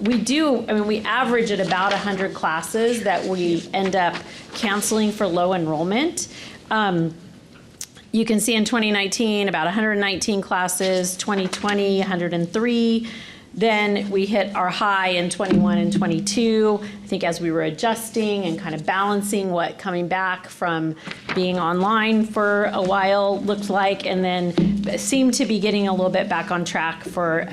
we average at about 100 classes that we end up canceling for low enrollment. You can see in 2019, about 119 classes, 2020, 103. Then we hit our high in 21 and 22. I think as we were adjusting and kind of balancing what coming back from being online for a while looked like, and then seemed to be getting a little bit back on track for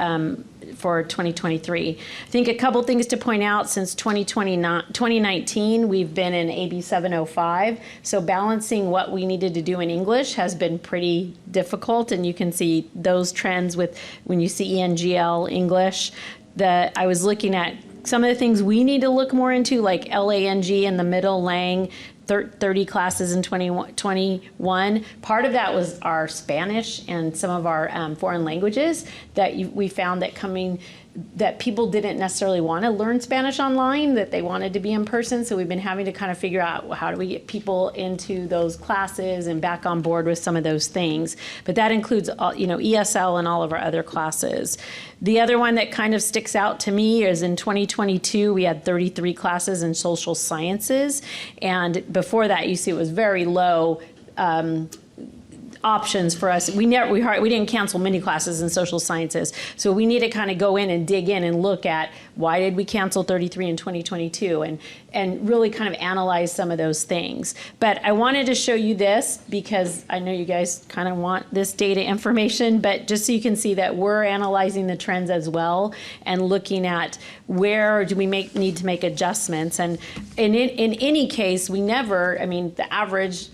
2023. I think a couple things to point out. Since 2019, we've been in AB 705, so balancing what we needed to do in English has been pretty difficult, and you can see those trends with when you see ENGL English. I was looking at some of the things we need to look more into, like LANG in the middle, Lang, 30 classes in 2021. Part of that was our Spanish and some of our foreign languages that we found that people didn't necessarily want to learn Spanish online, that they wanted to be in person. So we've been having to kind of figure out how do we get people into those classes and back on board with some of those things. But that includes ESL and all of our other classes. The other one that kind of sticks out to me is in 2022, we had 33 classes in social sciences. And before that, you see it was very low options for us. We didn't cancel many classes in social sciences. So we need to kind of go in and dig in and look at why did we cancel 33 in 2022 and really kind of analyze some of those things. But I wanted to show you this because I know you guys kind of want this data information, but just so you can see that we're analyzing the trends as well and looking at where do we need to make adjustments. And in any case, the average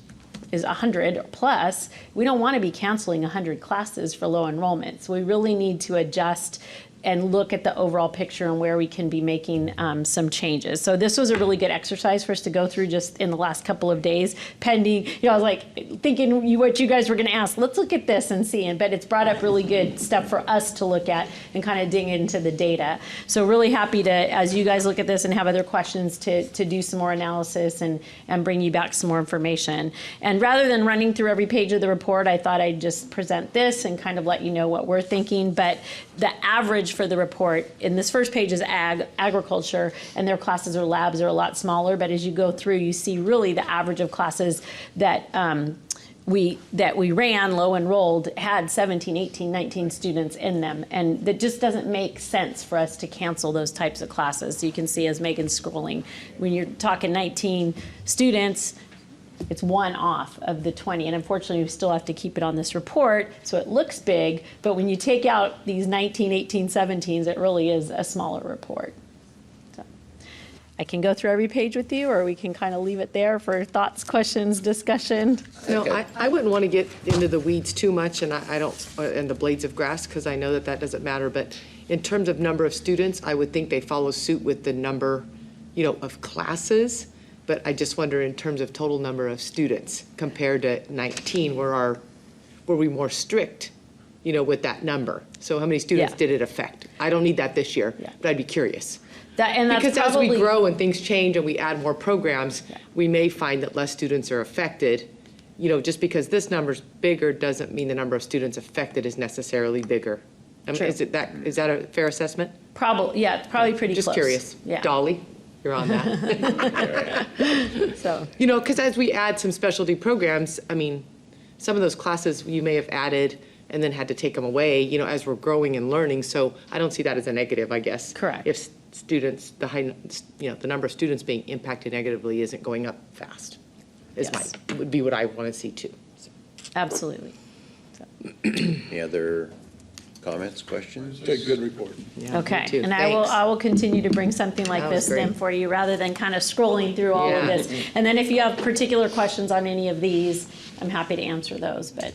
is 100 plus. We don't want to be canceling 100 classes for low enrollment. So we really need to adjust and look at the overall picture and where we can be making some changes. So this was a really good exercise for us to go through just in the last couple of days, pending, I was like thinking what you guys were gonna ask, let's look at this and see, but it's brought up really good stuff for us to look at and kind of dig into the data. So really happy to, as you guys look at this and have other questions, to do some more analysis and bring you back some more information. And rather than running through every page of the report, I thought I'd just present this and kind of let you know what we're thinking. But the average for the report in this first page is agriculture, and their classes or labs are a lot smaller. But as you go through, you see really the average of classes that we ran low enrolled had 17, 18, 19 students in them. And that just doesn't make sense for us to cancel those types of classes. So you can see as Megan's scrolling, when you're talking 19 students, it's one off of the 20. And unfortunately, we still have to keep it on this report, so it looks big. But when you take out these 19, 18, 17s, it really is a smaller report. So I can go through every page with you, or we can kind of leave it there for thoughts, questions, discussion. No, I wouldn't want to get into the weeds too much, and I don't, and the blades of grass, because I know that doesn't matter. But in terms of number of students, I would think they follow suit with the number, of classes. But I just wonder in terms of total number of students compared to 19, were we more strict, with that number? So how many students did it affect? I don't need that this year, but I'd be curious. Because as we grow and things change and we add more programs, we may find that less students are affected. Just because this number's bigger doesn't mean the number of students affected is necessarily bigger. Is that a fair assessment? Probably pretty close. Just curious. Yeah. Dolly? You're on that. So, because as we add some specialty programs, some of those classes you may have added and then had to take them away, you know, as we're growing and learning. So I don't see that as a negative, I guess. Correct. If students, the number of students being impacted negatively isn't going up fast, Yes. would be what I want to see too. Absolutely. Any other comments, questions? Take good report. Yeah, me Okay, too. and Thanks. I will continue to bring something like That was this then great. for you, rather than kind of scrolling through all of Yeah. this. And then if you have particular questions on any of these, I'm happy to answer those, but,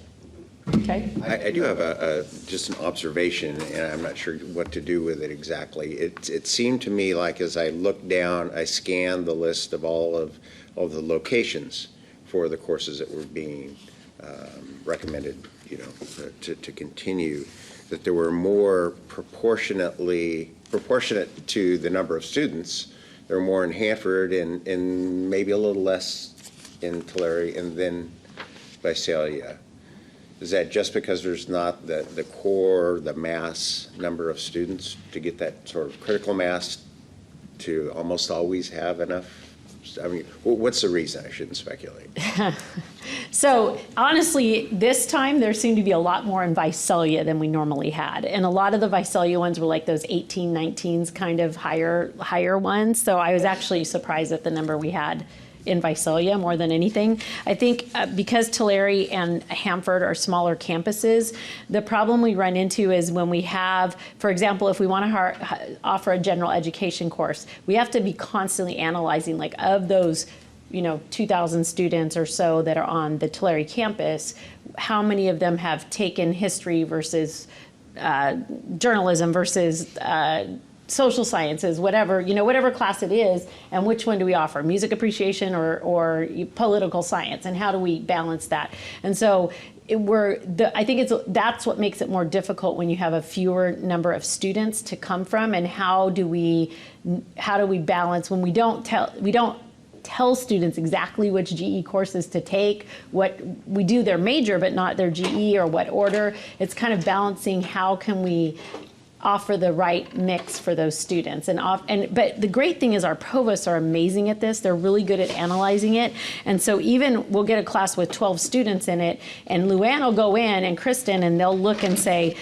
okay? I do have just an observation, and I'm not sure what to do with it exactly. It seemed to me like as I looked down, I scanned the list of all of the locations for the courses that were being recommended, you know, to continue, that there were more proportionate to the number of students. There were more in Hanford and maybe a little less in Tulare and then Visalia. Is that just because there's not the core, the mass number of students to get that sort of critical mass to almost always have enough? I mean, what's the reason? I shouldn't speculate. So honestly, this time there seemed to be a lot more in Visalia than we normally had. And a lot of the Visalia ones were like those 18, 19s kind of higher ones. So I was actually surprised at the number we had in Visalia more than anything. I think because Tulare and Hanford are smaller campuses, the problem we run into is when we have, for example, if we want to offer a general education course, we have to be constantly analyzing, like, of those, you know, 2,000 students or so that are on the Tulare campus, how many of them have taken history versus journalism versus social sciences, whatever, you know, whatever class it is, and which one do we offer, music appreciation or political science, and how do we balance that? And so I think that's what makes it more difficult when you have a fewer number of students to come from, and how do we balance when we don't tell students exactly which GE courses to take, what we do their major but not their GE or what order. It's kind of balancing how can we offer the right mix for those students. But the great thing is our provosts are amazing at this. They're really good at analyzing it. And so even we'll get a class with 12 students in it, and Luann will go in, and Kristen, and they'll look and say,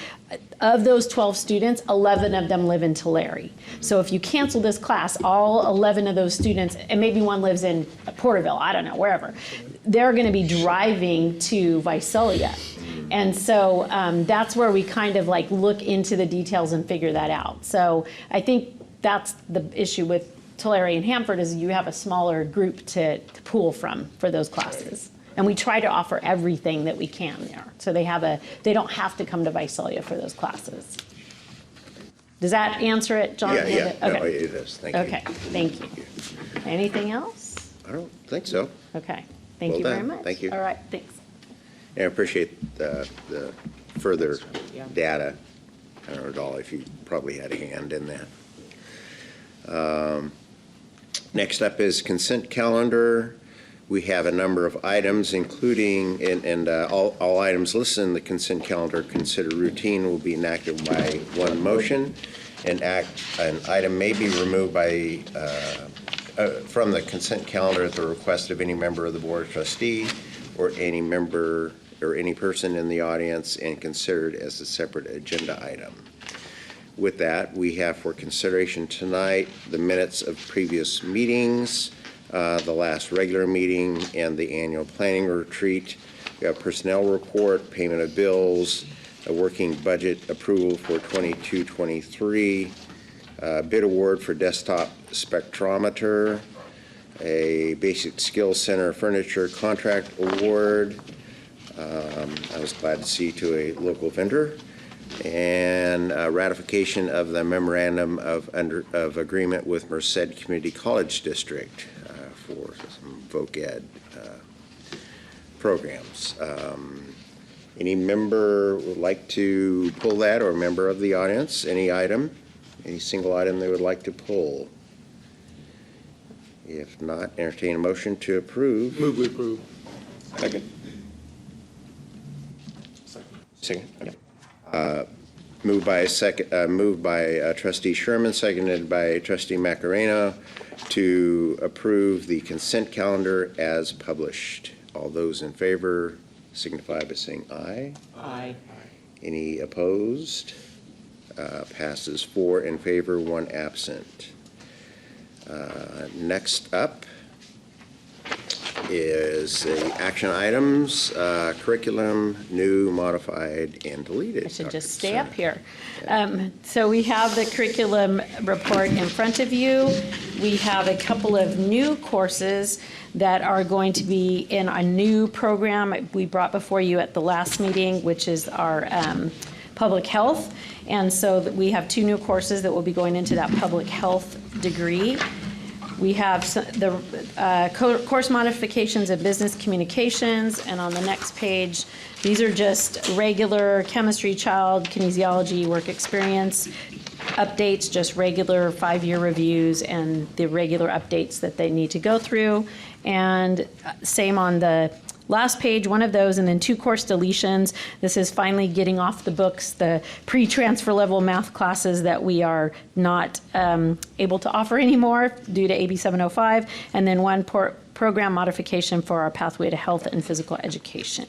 of those 12 students, 11 of them live in Tulare. So if you cancel this class, all 11 of those students, and maybe one lives in Porterville, I don't know, wherever, they're going to be driving to Visalia. And so that's where we kind of like look into the details and figure that out. So I think that's the issue with Tulare and Hanford, is you have a smaller group to pull from for those classes. And we try to offer everything that we can there. So they don't have to come to Visalia for those classes. Does that answer it, John? Yeah, no, Okay. it is. Thank you. Okay, thank you. Anything else? I don't think so. Okay, thank Well you very done. much. Thank you. All right, thanks. And I appreciate the further Yeah. data. I don't know, Dolly, if you probably had a hand in that. Next up is consent calendar. We have a number of items, including, and all items listed in the consent calendar considered routine will be enacted by one motion. An item may be removed from the consent calendar at the request of any member of the Board of Trustees or any member or any person in the audience, and considered as a separate agenda item. With that, we have for consideration tonight the minutes of previous meetings, the last regular meeting, and the annual planning retreat. We have personnel report, payment of bills, a working budget approval for 22-23, bid award for desktop spectrometer, a basic skills center furniture contract award. I was glad to see to a local vendor, and ratification of the memorandum of agreement with Merced Community College District for some voc ed programs. Any member would like to pull that, or a member of the audience, any item, any single item they would like to pull? If not, entertain a motion to approve. Move we approve. Second. Second. Moved by trustee Sherman, seconded by trustee Macarena, to approve the consent calendar as published. All those in favor signify by saying aye. Aye. Any opposed? Passes 4 in favor, 1 absent. Next up is the action items, curriculum, new, modified, and deleted. I should Dr. just stay Casar. up here. So we have the curriculum report in front of you. We have a couple of new courses that are going to be in a new program we brought before you at the last meeting, which is our public health. And so we have 2 new courses that will be going into that public health degree. We have the course modifications of business communications, and on the next page, these are just regular chemistry, child, kinesiology, work experience updates, just regular 5-year reviews and the regular updates that they need to go through. And same on the last page, one of those, and then 2 course deletions. This is finally getting off the books the pre-transfer level math classes that we are not able to offer anymore due to AB 705, and then 1 program modification for our Pathway to Health and Physical Education.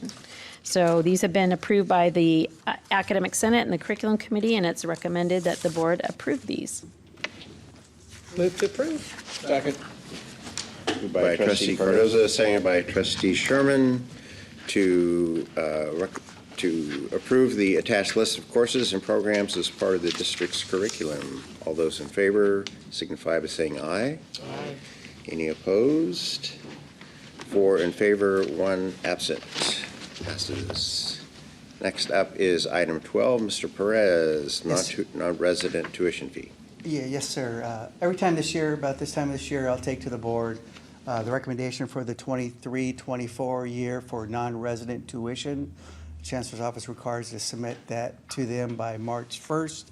So these have been approved by the Academic Senate and the Curriculum Committee, and it's recommended that the board approve these. Move to approve. Second. Moved by trustee Cardoza, seconded by trustee Sherman to approve the attached list of courses and programs as part of the district's curriculum. All those in favor signify by saying aye. Aye. Any opposed? 4 in favor, 1 absent. Passes. Next up is item 12, Mr. Perez, Yes. non-resident tuition fee. Yeah, yes, sir. Every time this year, about this time of this year, I'll take to the board the recommendation for the 23-24 year for non-resident tuition. The Chancellor's Office requires to submit that to them by March 1st.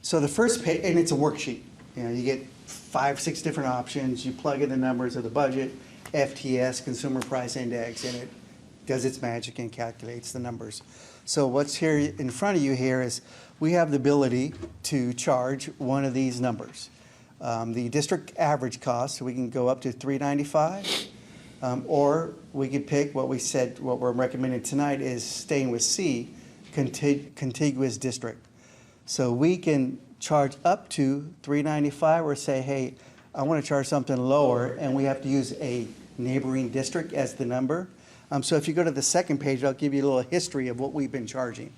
So the first page, and it's a worksheet. You know, you get 5, 6 different options. You plug in the numbers of the budget, FTS, Consumer Price Index, and it does its magic and calculates the numbers. So what's here in front of you here is we have the ability to charge one of these numbers. The district average cost, we can go up to $395, or we could pick what we said, what we're recommending tonight is staying with C, contiguous district. So we can charge up to $395 or say, hey, I want to charge something lower, and we have to use a neighboring district as the number. So if you go to the second page, I'll give you a little history of what we've been charging.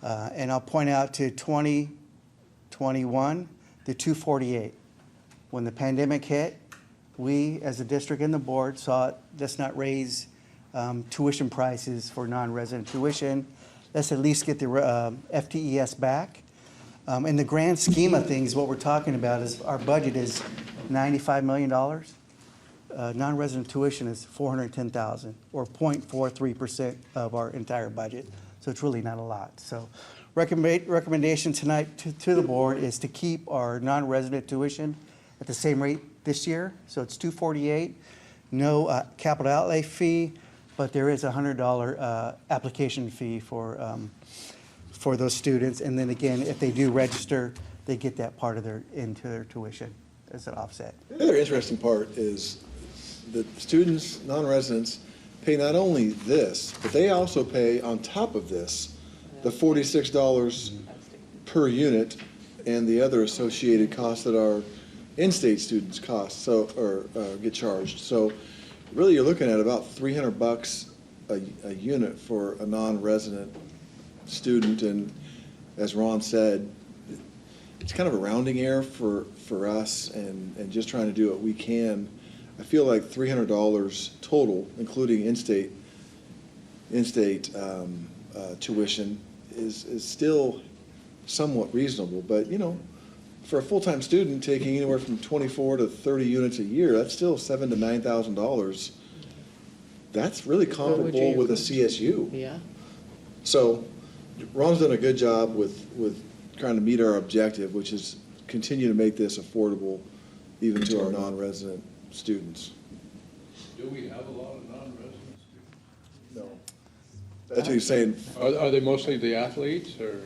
And I'll point out to 2021, the $248. When the pandemic hit, we, as a district and the board, saw let's not raise tuition prices for non-resident tuition. Let's at least get the FTES back. In the grand scheme of things, what we're talking about is our budget is $95 million. Non-resident tuition is $410,000, or 0.43% of our entire budget. So it's really not a lot. So recommendation tonight to the board is to keep our non-resident tuition at the same rate this year. So it's $248, no capital outlay fee, but there is a $100 application fee for those students. And then again, if they do register, they get that part of into their tuition as an offset. The other interesting part is that students, non-residents, pay not only this, but they also pay on top of this the $46 per unit and the other associated costs that our in-state students cost, get charged. So really you're looking at about $300 a unit for a non-resident student, and as Ron said, it's kind of a rounding error for us and just trying to do what we can. I feel like $300 total, including in-state tuition, is still somewhat reasonable. But, you know, for a full-time student taking anywhere from 24 to 30 units a year, that's still $7,000 to $9,000. That's really comparable with a CSU. Yeah. So Ron's done a good job with trying to meet our objective, which is continue to make this affordable even to our non-resident students. Do we have a lot of non-resident students? No. That's what he's saying. Are they mostly the athletes, or?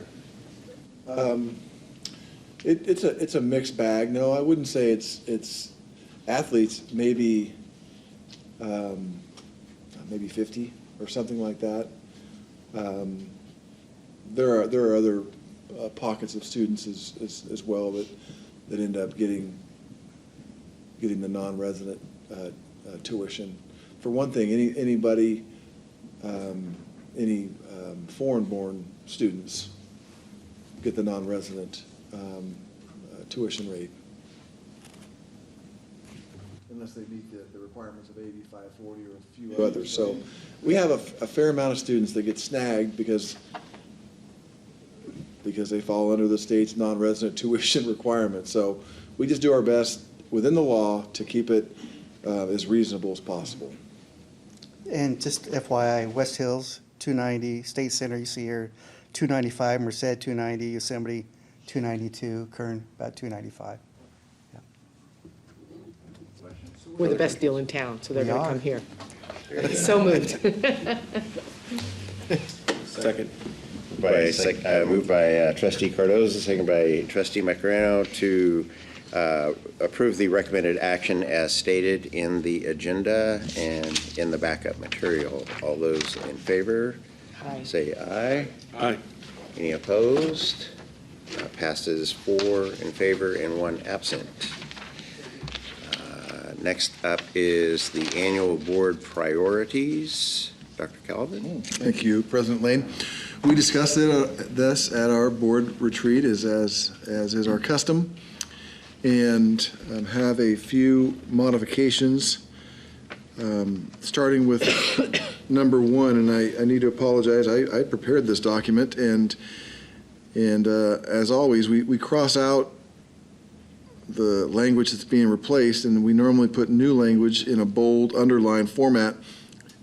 It's a mixed bag. No, I wouldn't say it's athletes, maybe 50 or something like that. there are other pockets of students as well that end up getting the non-resident tuition. For one thing, anybody, any foreign-born students get the non-resident tuition rate. Unless they meet the requirements of AB 540 or a few others. So we have a fair amount of students that get snagged because they fall under the state's non-resident tuition requirements. So we just do our best within the law to keep it as reasonable as possible. And just FYI, West Hills, 290, State Center, you see here, 295, Merced, 290, Yosemite, 292, Kern, about 295. We're the best deal in town, so they're We going to are. come here. So moved. Second. Moved by trustee Cardoza, second by trustee Macareno to approve the recommended action as stated in the agenda and in the backup material. All those in favor, Aye. say aye. Aye. Any opposed? Passes 4 in favor and 1 absent. Next up is the annual board priorities. Dr. Calvin? Thank you, President Lane. We discussed this at our board retreat as is our custom, and have a few modifications, starting with number 1, and I need to apologize. I prepared this document, and as always, we cross out the language that's being replaced, and we normally put new language in a bold underlined format.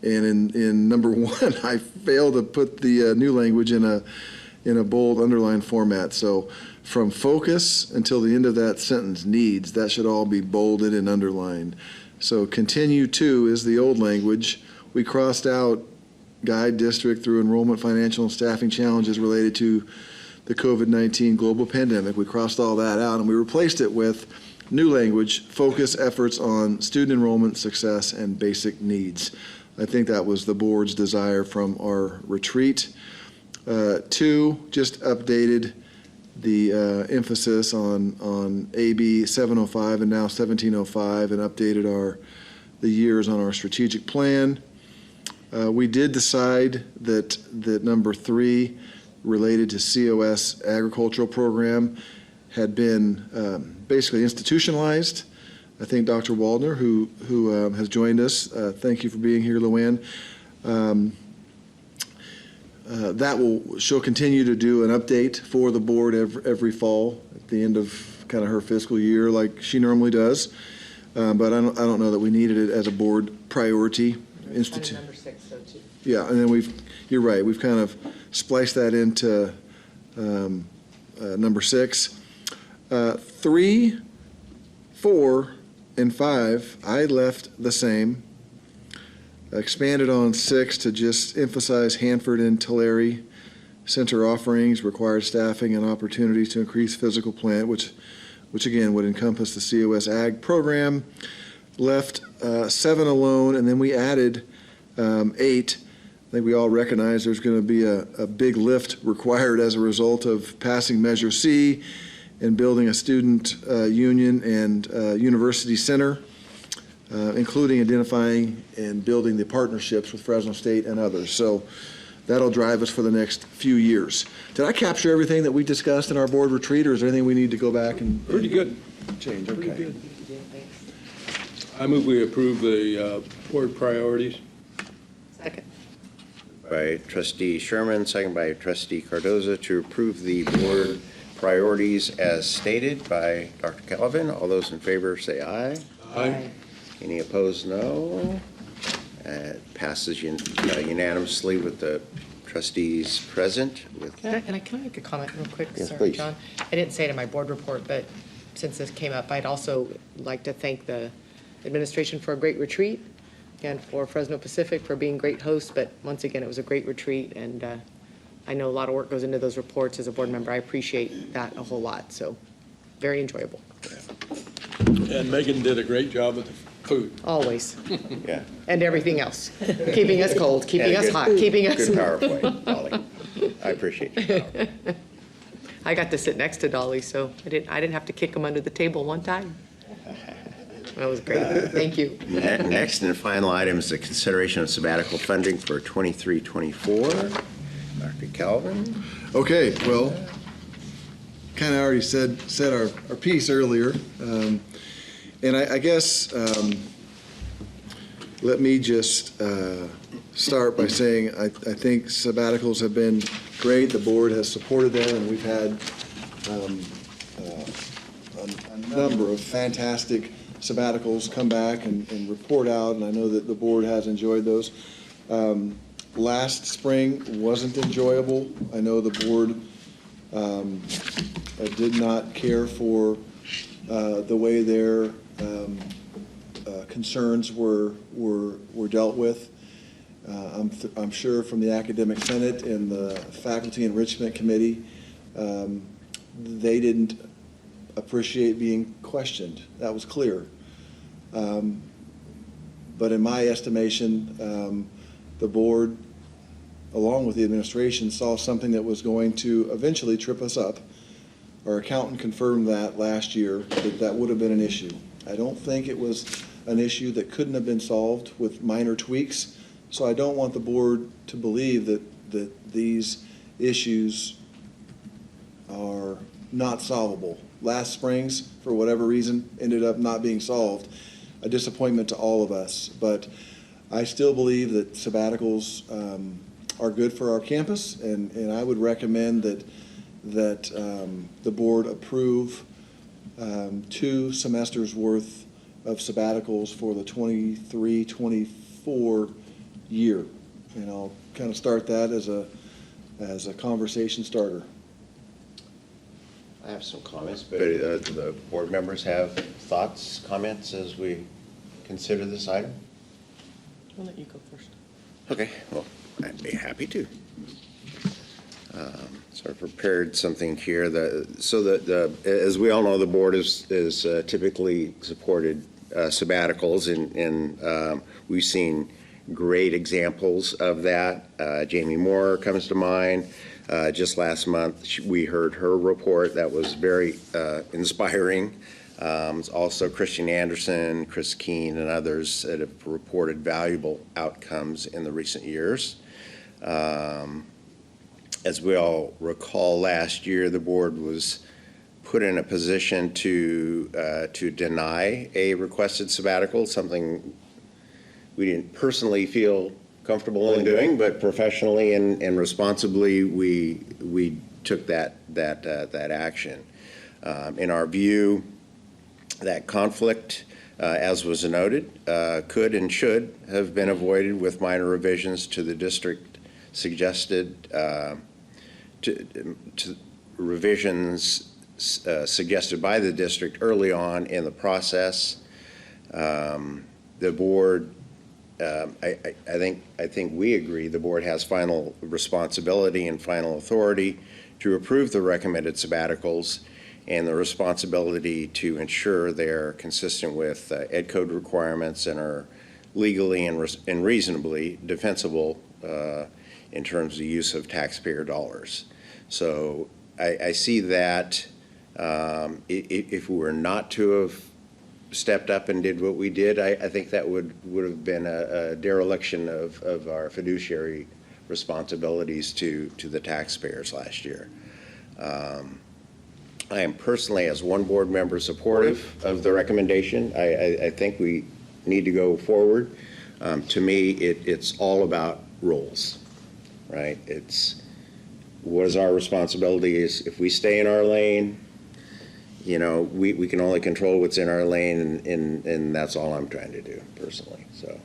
And in number 1, I failed to put the new language in a bold underlined format. So from focus until the end of that sentence, needs, that should all be bolded and underlined. So continue to is the old language. We crossed out guide district through enrollment, financial, and staffing challenges related to the COVID-19 global pandemic. We crossed all that out, and we replaced it with new language, focus efforts on student enrollment, success, and basic needs. I think that was the board's desire from our retreat. 2, just updated the emphasis on AB 705 and now 1705, and updated the years on our strategic plan. We did decide that number 3, related to COS agricultural program, had been basically institutionalized. I think Dr. Waldner, who has joined us, thank you for being here, Luann. She'll continue to do an update for the board every fall at the end of kind of her fiscal year, like she normally does. But I don't know that we needed it as a board priority. Number 6, though, too. Yeah, and then you're right, we've kind of spliced that into number 6. 3, 4, and 5, I left the same. Expanded on 6 to just emphasize Hanford and Tulare Center offerings, required staffing, and opportunities to increase physical plant, which again would encompass the COS Ag program. Left 7 alone, and then we added 8. I think we all recognize there's going to be a big lift required as a result of passing Measure C and building a student union and university center, including identifying and building the partnerships with Fresno State and others. So that'll drive us for the next few years. Did I capture everything that we discussed in our board retreat, or is there anything we need to go back and Pretty good. change? Okay. I move we approve the board priorities. Second. By trustee Sherman, second by trustee Cardoza to approve the board priorities as stated by Dr. Calvin. All those in favor say aye. Aye. Any opposed, no. It passes unanimously with the trustees present. Can I make a comment real quick? Yes, Sorry, please. John. I didn't say it in my board report, but since this came up, I'd also like to thank the administration for a great retreat and for Fresno Pacific for being great hosts. But once again, it was a great retreat, and I know a lot of work goes into those reports as a board member. I appreciate that a whole lot. So very enjoyable, And Megan did a great job with the food. always, Yeah. and everything else. Keeping us cold, keeping And us good- hot, keeping us. Good PowerPoint, Molly. I appreciate you. I got to sit next to Dolly, so I didn't have to kick him under the table one time. That was great. Thank you. Next and final item is the consideration of sabbatical funding for 23-24. Dr. Calvin? Okay, well, kind of already said our piece earlier. And I guess, let me just start by saying I think sabbaticals have been great. The board has supported them, and we've had a number of fantastic sabbaticals come back and report out, and I know that the board has enjoyed those. Last spring wasn't enjoyable. I know the board did not care for the way their concerns were dealt with. I'm sure from the Academic Senate and the Faculty Enrichment Committee, they didn't appreciate being questioned. That was clear. But in my estimation, the board, along with the administration, saw something that was going to eventually trip us up. Our accountant confirmed that last year, that would have been an issue. I don't think it was an issue that couldn't have been solved with minor tweaks. So I don't want the board to believe that these issues are not solvable. Last spring's, for whatever reason, ended up not being solved. A disappointment to all of us. But I still believe that sabbaticals are good for our campus, and I would recommend that the board approve 2 semesters worth of sabbaticals for the 23-24 year. And I'll kind of start that as a conversation starter. I have some comments, but the board members have thoughts, comments as we consider this item? I'll let you go first. Okay, well, I'd be happy to. So I prepared something here. As we all know, the board is typically supported sabbaticals, and we've seen great examples of that. Jamie Moore comes to mind. Just last month, we heard her report. That was very inspiring. Also, Christian Anderson, Chris Keene, and others that have reported valuable outcomes in the recent years. As we all recall, last year the board was put in a position to deny a requested sabbatical, something we didn't personally feel comfortable in doing, but professionally and responsibly we took that action. In our view, that conflict, as was noted, could and should have been avoided with minor revisions to the district suggested to revisions suggested by the district early on in the process. The board, I think we agree, the board has final responsibility and final authority to approve the recommended sabbaticals and the responsibility to ensure they're consistent with Ed Code requirements and are legally and reasonably defensible in terms of the use of taxpayer dollars. So I see that if we were not to have stepped up and did what we did, I think that would have been a dereliction of our fiduciary responsibilities to the taxpayers last year. I am personally, as one board member, supportive of the recommendation. I think we need to go forward. To me, it's all about roles, right? It's what is our responsibility is if we stay in our lane, you know, we can only control what's in our lane, and that's all I'm trying to do personally. So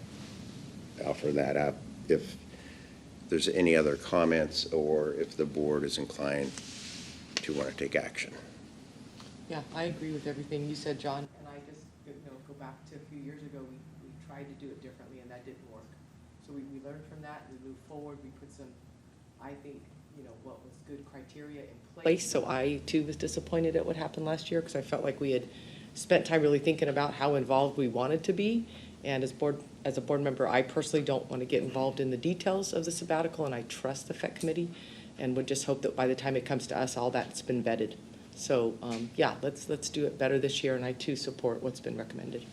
I offer that up. If there's any other comments or if the board is inclined to want to take action. Yeah, I agree with everything you said, John. And I just, go back to a few years ago, we tried to do it differently, and that didn't work. So we learned from that, we moved forward, we put some, I think, what was good criteria in place. So I, too, was disappointed at what happened last year, because I felt like we had spent time really thinking about how involved we wanted to be. And as a board member, I personally don't want to get involved in the details of the sabbatical, and I trust the FEC committee and would just hope that by the time it comes to us, all that's been vetted. So, yeah, let's do it better this year, and I too support what's been recommended.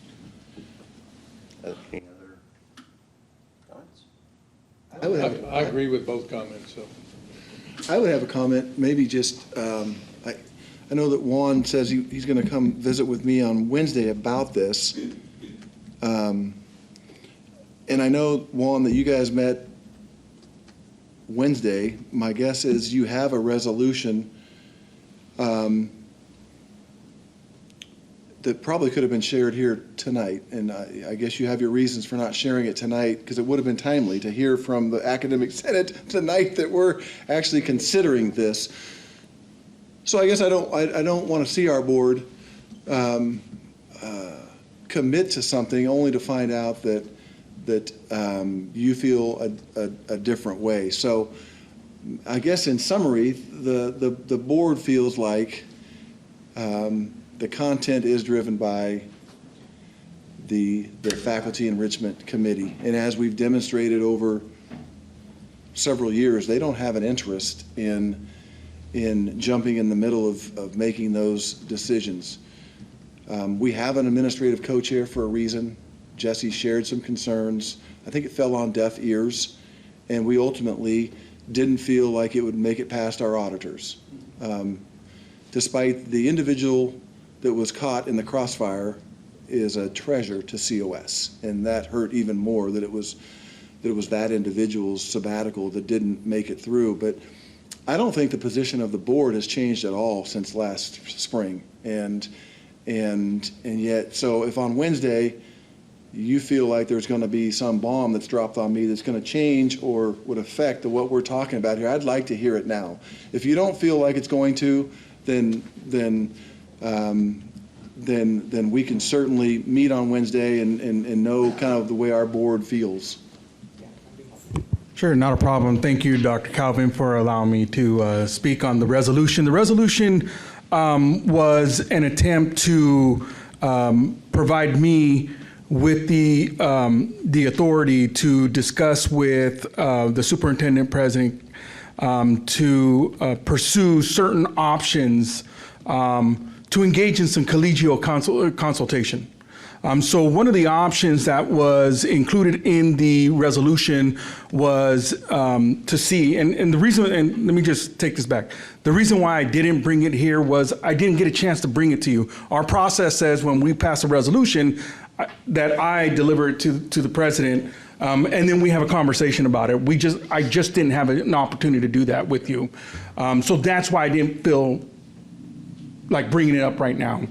Any other comments? I agree with both comments, so. I would have a comment, maybe just, I know that Juan says he's going to come visit with me on Wednesday about this. And I know, Juan, that you guys met Wednesday. My guess is you have a resolution that probably could have been shared here tonight. And I guess you have your reasons for not sharing it tonight, because it would have been timely to hear from the Academic Senate tonight that we're actually considering this. So I guess I don't want to see our board commit to something only to find out that you feel a different way. So I guess in summary, the board feels like the content is driven by the Faculty Enrichment Committee. And as we've demonstrated over several years, they don't have an interest in jumping in the middle of making those decisions. We have an administrative co-chair for a reason. Jesse shared some concerns. I think it fell on deaf ears, and we ultimately didn't feel like it would make it past our auditors. Despite the individual that was caught in the crossfire is a treasure to COS, and that hurt even more that it was that individual's sabbatical that didn't make it through. But I don't think the position of the board has changed at all since last spring, and yet, so if on Wednesday you feel like there's going to be some bomb that's dropped on me that's going to change or would affect what we're talking about here, I'd like to hear it now. If you don't feel like it's going to, then we can certainly meet on Wednesday and know kind of the way our board feels. Sure, not a problem. Thank you, Dr. Calvin, for allowing me to speak on the resolution. The resolution was an attempt to provide me with the authority to discuss with the superintendent president to pursue certain options to engage in some collegial consultation. So one of the options that was included in the resolution was to see, and the reason, and let me just take this back. The reason why I didn't bring it here was I didn't get a chance to bring it to you. Our process says when we pass a resolution that I deliver it to the president, and then we have a conversation about it. I just didn't have an opportunity to do that with you. So that's why I didn't feel like bringing it up right now,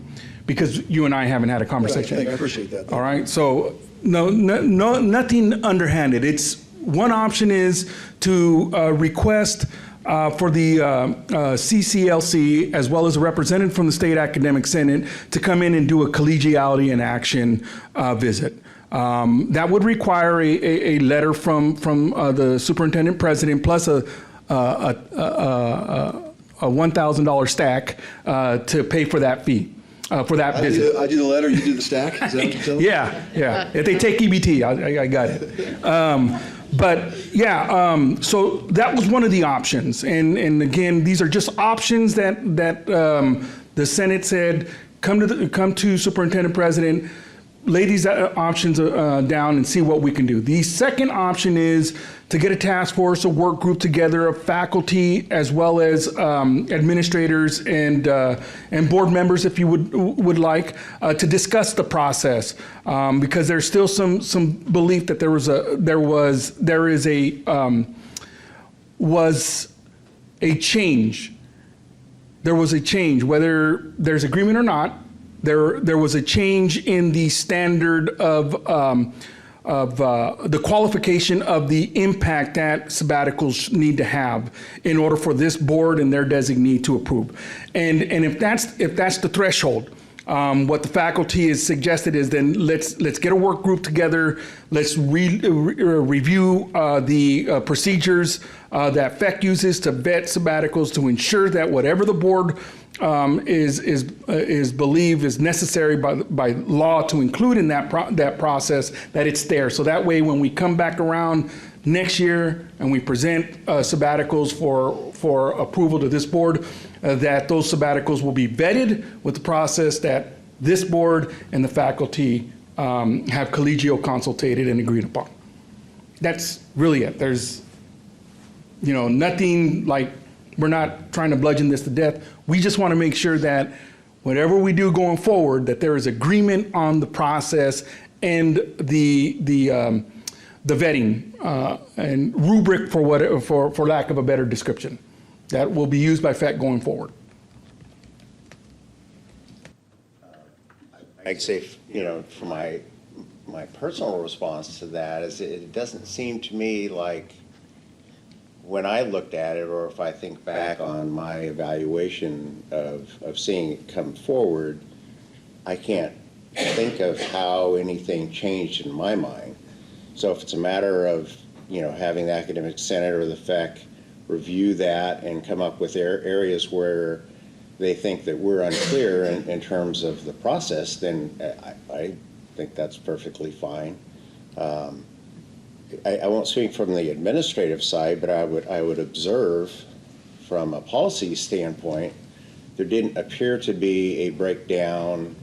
because you and I haven't had a conversation. I appreciate that. All right, so no, nothing underhanded. It's one option is to request for the CCLC, as well as a representative from the State Academic Senate, to come in and do a collegiality in action visit. That would require a letter from the superintendent president, plus a $1,000 stack to pay for that fee. For that visit. I do the letter, you do the stack? Is that what you're telling me? Yeah. If they take EBT, I got it. But yeah, so that was one of the options. And again, these are just options that the Senate said, come to superintendent president, lay these options down and see what we can do. The second option is to get a task force, a work group together of faculty as well as administrators and board members, if you would like, to discuss the process, because there's still some belief that there was a change. There was a change, whether there's agreement or not. There was a change in the standard of the qualification of the impact that sabbaticals need to have in order for this board and their designee to approve. And if that's the threshold, what the faculty has suggested is then let's get a work group together. Let's review the procedures that FEC uses to vet sabbaticals to ensure that whatever the board is believed is necessary by law to include in that process, that it's there. So that way, when we come back around next year and we present sabbaticals for approval to this board, that those sabbaticals will be vetted with the process that this board and the faculty have collegial consultated and agreed upon. That's really it. There's, nothing like, we're not trying to bludgeon this to death. We just want to make sure that whatever we do going forward, that there is agreement on the process and the vetting and rubric for lack of a better description that will be used by FEC going forward. I'd say, for my personal response to that is it doesn't seem to me like when I looked at it, or if I think back on my evaluation of seeing it come forward, I can't think of how anything changed in my mind. So if it's a matter of, having the Academic Senate or the FEC review that and come up with areas where they think that we're unclear in terms of the process, then I think that's perfectly fine. I won't speak from the administrative side, but I would observe from a policy standpoint, there didn't appear to be a breakdown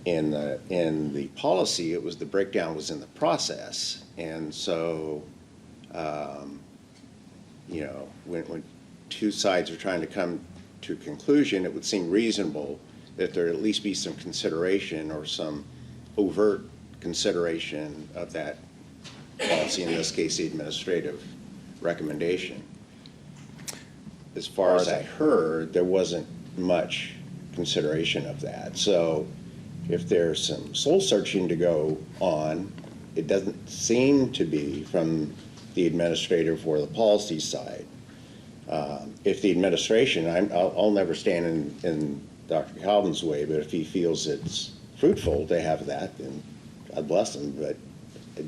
in the policy. It was the breakdown was in the process. And so, when two sides are trying to come to a conclusion, it would seem reasonable that there at least be some consideration or some overt consideration of that policy, in this case, the administrative recommendation. As far as I heard, there wasn't much consideration of that. So if there's some soul searching to go on, it doesn't seem to be from the administrative or the policy side. If the administration, I'll never stand in Dr. Calvin's way, but if he feels it's fruitful to have that, then God bless him. But it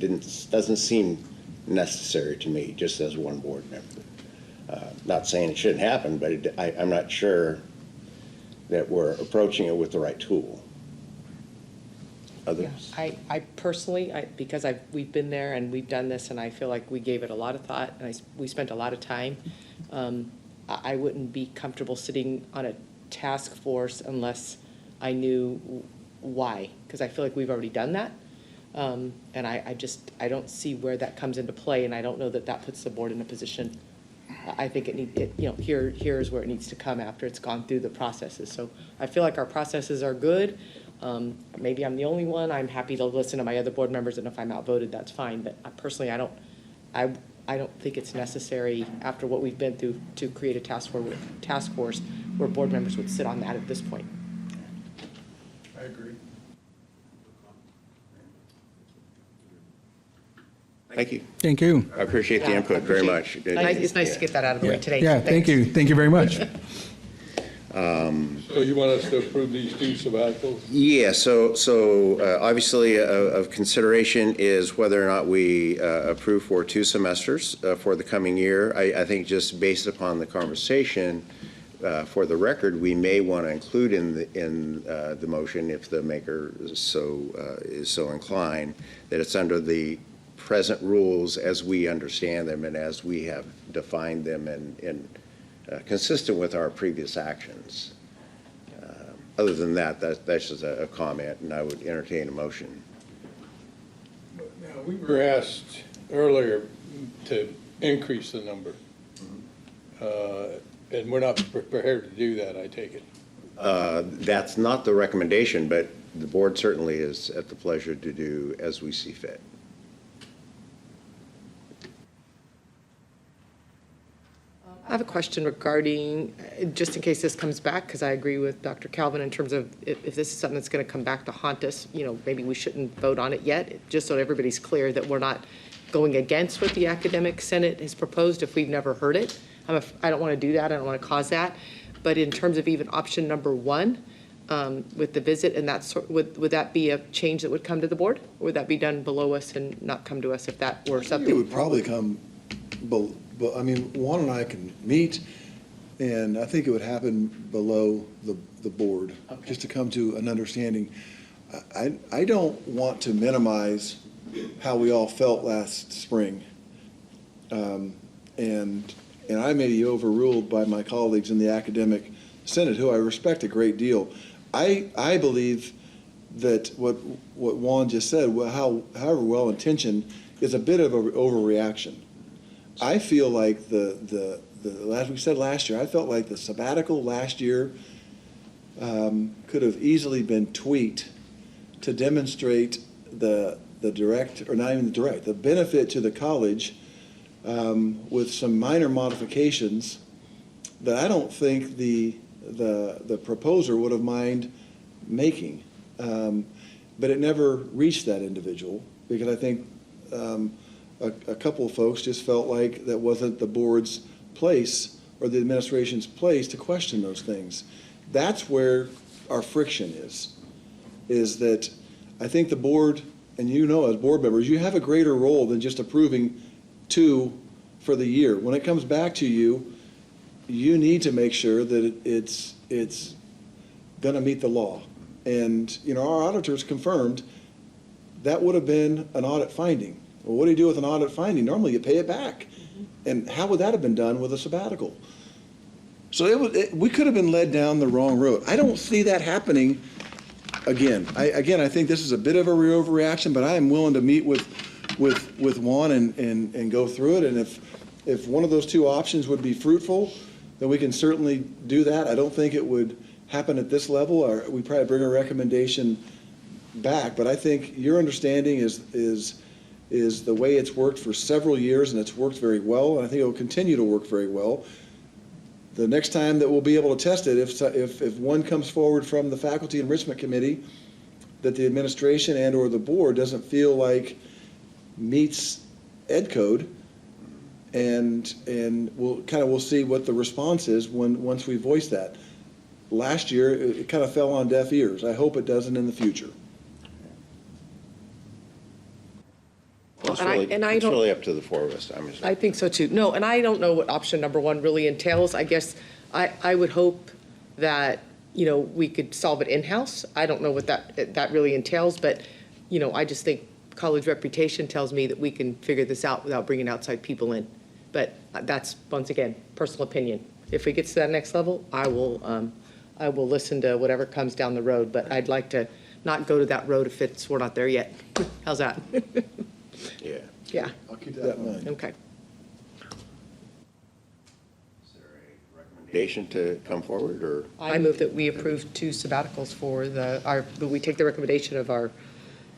doesn't seem necessary to me, just as one board member. Not saying it shouldn't happen, but I'm not sure that we're approaching it with the right tool. Others? Yeah, I personally, because we've been there and we've done this, and I feel like we gave it a lot of thought, and we spent a lot of time. I wouldn't be comfortable sitting on a task force unless I knew why, because I feel like we've already done that. And I don't see where that comes into play, and I don't know that puts the board in a position. I think here's where it needs to come after it's gone through the processes. So I feel like our processes are good. Maybe I'm the only one. I'm happy to listen to my other board members, and if I'm outvoted, that's fine. But personally, I don't think it's necessary after what we've been through to create a task force where board members would sit on that at this point. I agree. Thank you. Thank you. I appreciate the input very much. It's nice to get that out of the way today. Yeah, thank you. Thank you very much. So you want us to approve these two sabbaticals? Yeah, so obviously of consideration is whether or not we approve for 2 semesters for the coming year. I think just based upon the conversation, for the record, we may want to include in the motion, if the maker is so inclined, that it's under the present rules as we understand them and as we have defined them and consistent with our previous actions. Other than that, that's just a comment, and I would entertain a motion. Now, we were asked earlier to increase the number, and we're not prepared to do that, I take it. That's not the recommendation, but the board certainly is at the pleasure to do as we see fit. I have a question regarding, just in case this comes back, because I agree with Dr. Calvin in terms of if this is something that's going to come back to haunt us, maybe we shouldn't vote on it yet, just so everybody's clear that we're not going against what the Academic Senate has proposed if we've never heard it. I don't want to do that. I don't want to cause that. But in terms of even option number 1, with the visit, and would that be a change that would come to the board? Or would that be done below us and not come to us if that were something? It would probably come, but Juan and I can meet, and I think it would happen below the board, just to come to an understanding. I don't want to minimize how we all felt last spring. And I may be overruled by my colleagues in the academic senate, who I respect a great deal. I believe that what Juan just said, however well-intentioned, is a bit of an overreaction. I feel like as we said last year, I felt like the sabbatical last year could have easily been tweaked to demonstrate the direct, or not even the direct, the benefit to the college with some minor modifications that I don't think the proposer would have mind making. But it never reached that individual, because I think a couple of folks just felt like that wasn't the board's place or the administration's place to question those things. That's where our friction is that I think the board, and you know as board members, you have a greater role than just approving 2 for the year. When it comes back to you, you need to make sure that it's going to meet the law. And, you know, our auditors confirmed that would have been an audit finding. Well, what do you do with an audit finding? Normally you pay it back. And how would that have been done with a sabbatical? So we could have been led down the wrong road. I don't see that happening again. I think this is a bit of a overreaction, but I am willing to meet with Juan and go through it. And if one of those 2 options would be fruitful, then we can certainly do that. I don't think it would happen at this level, or we probably bring a recommendation back. But I think your understanding is the way it's worked for several years, and it's worked very well, and I think it will continue to work very well. The next time that we'll be able to test it, if one comes forward from the Faculty Enrichment Committee that the administration and or the board doesn't feel like meets Ed Code, and we'll see what the response is once we voice that. Last year, it kind of fell on deaf ears. I hope it doesn't in the future. It's And I really, don't- really up to the 4 of us. I think so too. No, and I don't know what option number 1 really entails. I guess I would hope that, you know, we could solve it in-house. I don't know what that really entails, but, you know, I just think college reputation tells me that we can figure this out without bringing outside people in. But that's, once again, personal opinion. If we get to that next level, I will listen to whatever comes down the road, but I'd like to not go to that road if we're not there yet. How's that? Yeah. Yeah, I'll keep that in mind. okay. Is there a recommendation to come forward, or? I move that we approve 2 sabbaticals for that we take the recommendation of our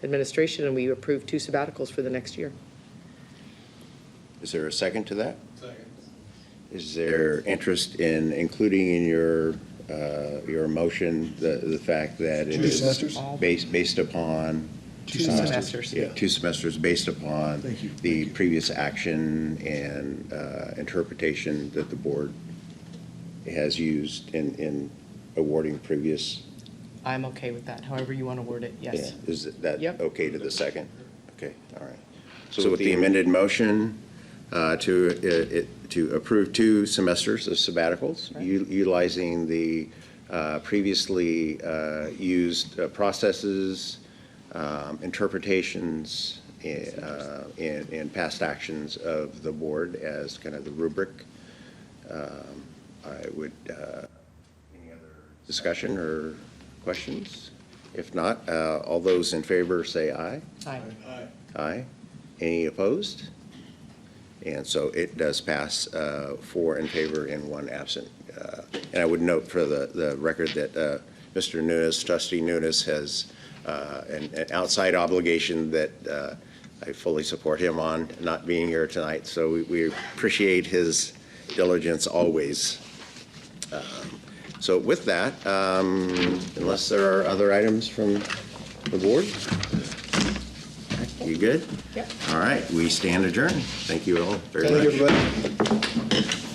administration and we approve 2 sabbaticals for the next year. Is there a second to that? Second. Is there interest in including in your motion the fact that it 2 is semesters? based upon 2 semesters. Yeah, 2 semesters based upon Thank you. the previous action and interpretation that the board has used in awarding previous. I'm okay with that, however you want to word it, yes. Yeah, is that Yep. okay to the second? Okay, all right. So with the amended motion to approve 2 semesters of sabbaticals, utilizing the previously used processes, interpretations, and past actions of the board as kind of the rubric. I would, any other discussion or questions? If not, all those in favor say aye. Aye. Aye. Any opposed? And so it does pass 4 in favor and 1 absent. And I would note for the record that Mr. Nunes, Trustee Nunes, has an outside obligation that I fully support him on, not being here tonight. So we appreciate his diligence always. So with that, unless there are other items from the board, you good? Yep. All right, we stand adjourned. Thank you all very Thank you, much. everybody.